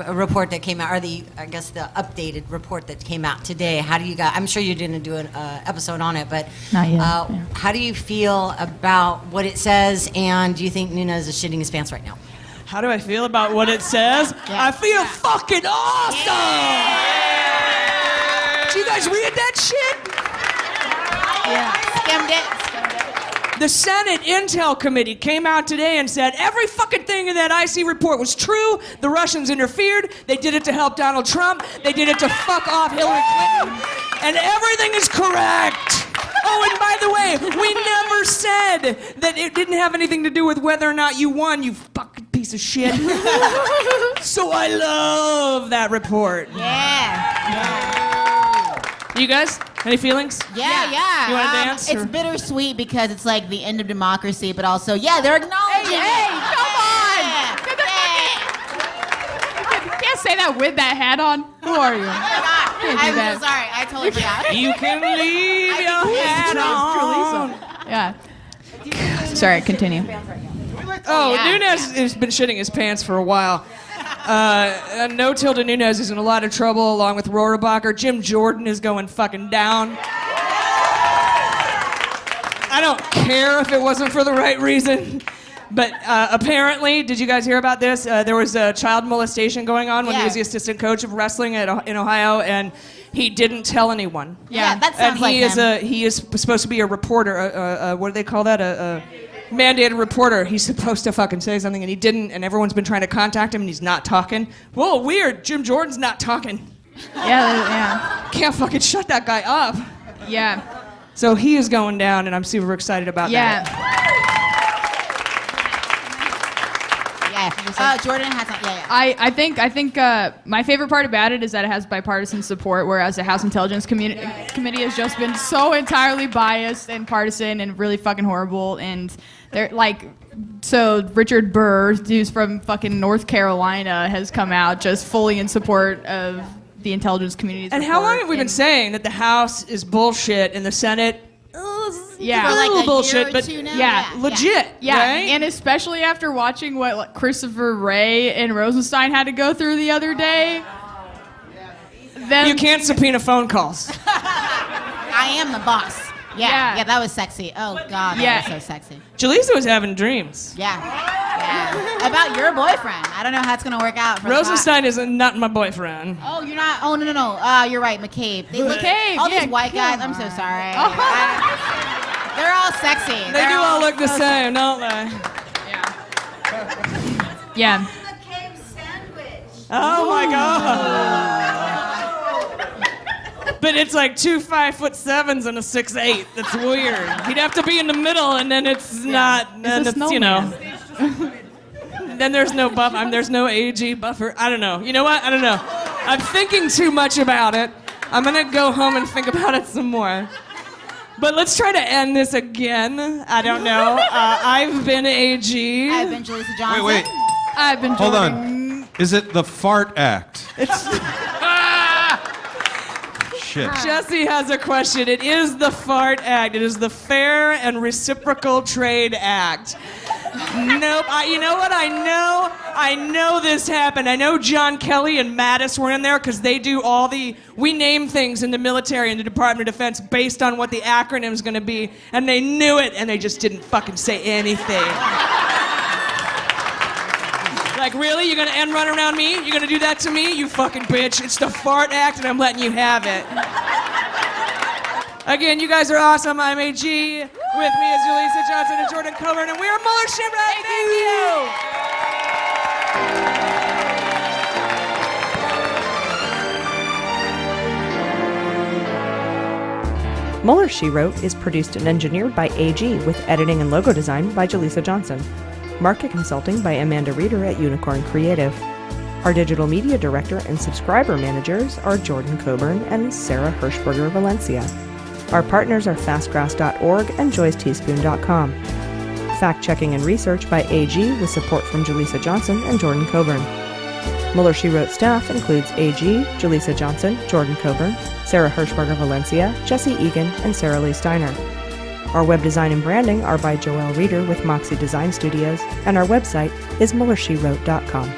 report that came out, or the updated report that came out today. How do you guys? I'm sure you didn't do an episode on it, but not yet. How do you feel about what it says? And do you think Nunes is shitting his pants right now? How do I feel about what it says? I feel fucking awesome. Did you guys read that shit? Skimmed it. The Senate Intel Committee came out today and said every fucking thing in that IC report was true. The Russians interfered. They did it to help Donald Trump. They did it to fuck off Hillary Clinton. And everything is correct. Oh, and by the way, we never said that it didn't have anything to do with whether or not you won, you fucking piece of shit. So I love that report. Yeah. You guys, any feelings? Yeah. You want to dance? It's or- bittersweet because it's like the end of democracy, but also, they're acknowledging Hey, it. come on! You can't say that with that hat on. Who are you? Can't do I'm that. so sorry. I totally forgot. You can leave your hat on. Yeah. Sorry, continue. Oh, Nunes has been shitting his pants for a while. No Tilda Nunes is in a lot of trouble along with Rohrabacher. Jim Jordan is going fucking down. I don't care if it wasn't for the right reason. But apparently, did you guys hear about this? There was a child molestation going on when he was the assistant coach of wrestling in Ohio, and he didn't tell anyone. Yeah, that sounds and he like him. He is supposed to be a reporter. What do they call that? A mandated reporter. He's supposed to fucking say something, and he didn't. And everyone's been trying to contact him, and he's not talking. Whoa, weird. Jim Jordan's not talking. Yeah. Can't fucking shut that guy up. Yeah. So he is going down, and I'm super excited about that. Jordan has some. Yeah. I think my favorite part about it is that it has bipartisan support, whereas the House Intelligence Committee has just been so entirely biased and partisan and really fucking horrible. And they're like, so Richard Burr, who's from fucking North Carolina, has come out just fully in support of the intelligence community's And how long have we been saying that the House is bullshit and the Senate? Yeah, For like a year bullshit, or but two now? legit. Yeah, right? and especially after watching what Christopher Wray and Rosenstein had to go through the other day. Then You can't subpoena phone calls. I am the boss. Yeah, that was sexy. Oh, God, that was so sexy. Jaleesa was having dreams. Yeah. About your boyfriend. I don't know how it's going to work out. For Rosenstein is not my boyfriend. Oh, you're not? Oh, no. You're right, McCabe. They look, McCabe, all yeah, these white guys, I'm so sorry. They're all sexy. They do all look the same, don't they? Yeah. Oh my God. But it's like 2 5'7" and a 6'8". That's weird. He'd have to be in the middle, and then it's not. Then it's Then there's no buff. There's no AG buffer. I don't know. You know what? I don't know. I'm thinking too much about it. I'm gonna go home and think about it some more. But let's try to end this again. I don't know. I've been AG. I've been Jaleesa Johnson. Wait. I've been Hold Jordan. on. Is it the fart act? Shit. Jesse has a question. It is the FART Act. It is the Fair and Reciprocal Trade Act. Nope. You know what? I know this happened. I know John Kelly and Mattis were in there because they do we name things in the military and the Department of Defense based on what the acronym's going to be, and they knew it, and they just didn't fucking say anything. Like, really? You're going to end run around me? You're going to do that to me? You fucking bitch. It's the FART Act, and I'm letting you have it. Again, you guys are awesome. I'm AG. With me is Jaleesa Johnson and Jordan Coburn, and we are Mueller Shit Right. Thank you. Mueller, She Wrote is produced and engineered by AG with editing and logo design by Jaleesa Johnson. Market consulting by Amanda Reeder at Unicorn Creative. Our digital media director and subscriber managers are Jordan Coburn and Sarah Hirschberger Valencia. Our partners are fastgrass.org and joysteaspoon.com. Fact-checking and research by AG with support from Jaleesa Johnson and Jordan Coburn. Mueller, She Wrote staff includes AG, Jaleesa Johnson, Jordan Coburn, Sarah Hirschberger Valencia, Jesse Egan, and Sarah Lee Steiner. Our web design and branding are by Joelle Reeder with Moxie Design Studios, and our website is MuellerSheWrote.com.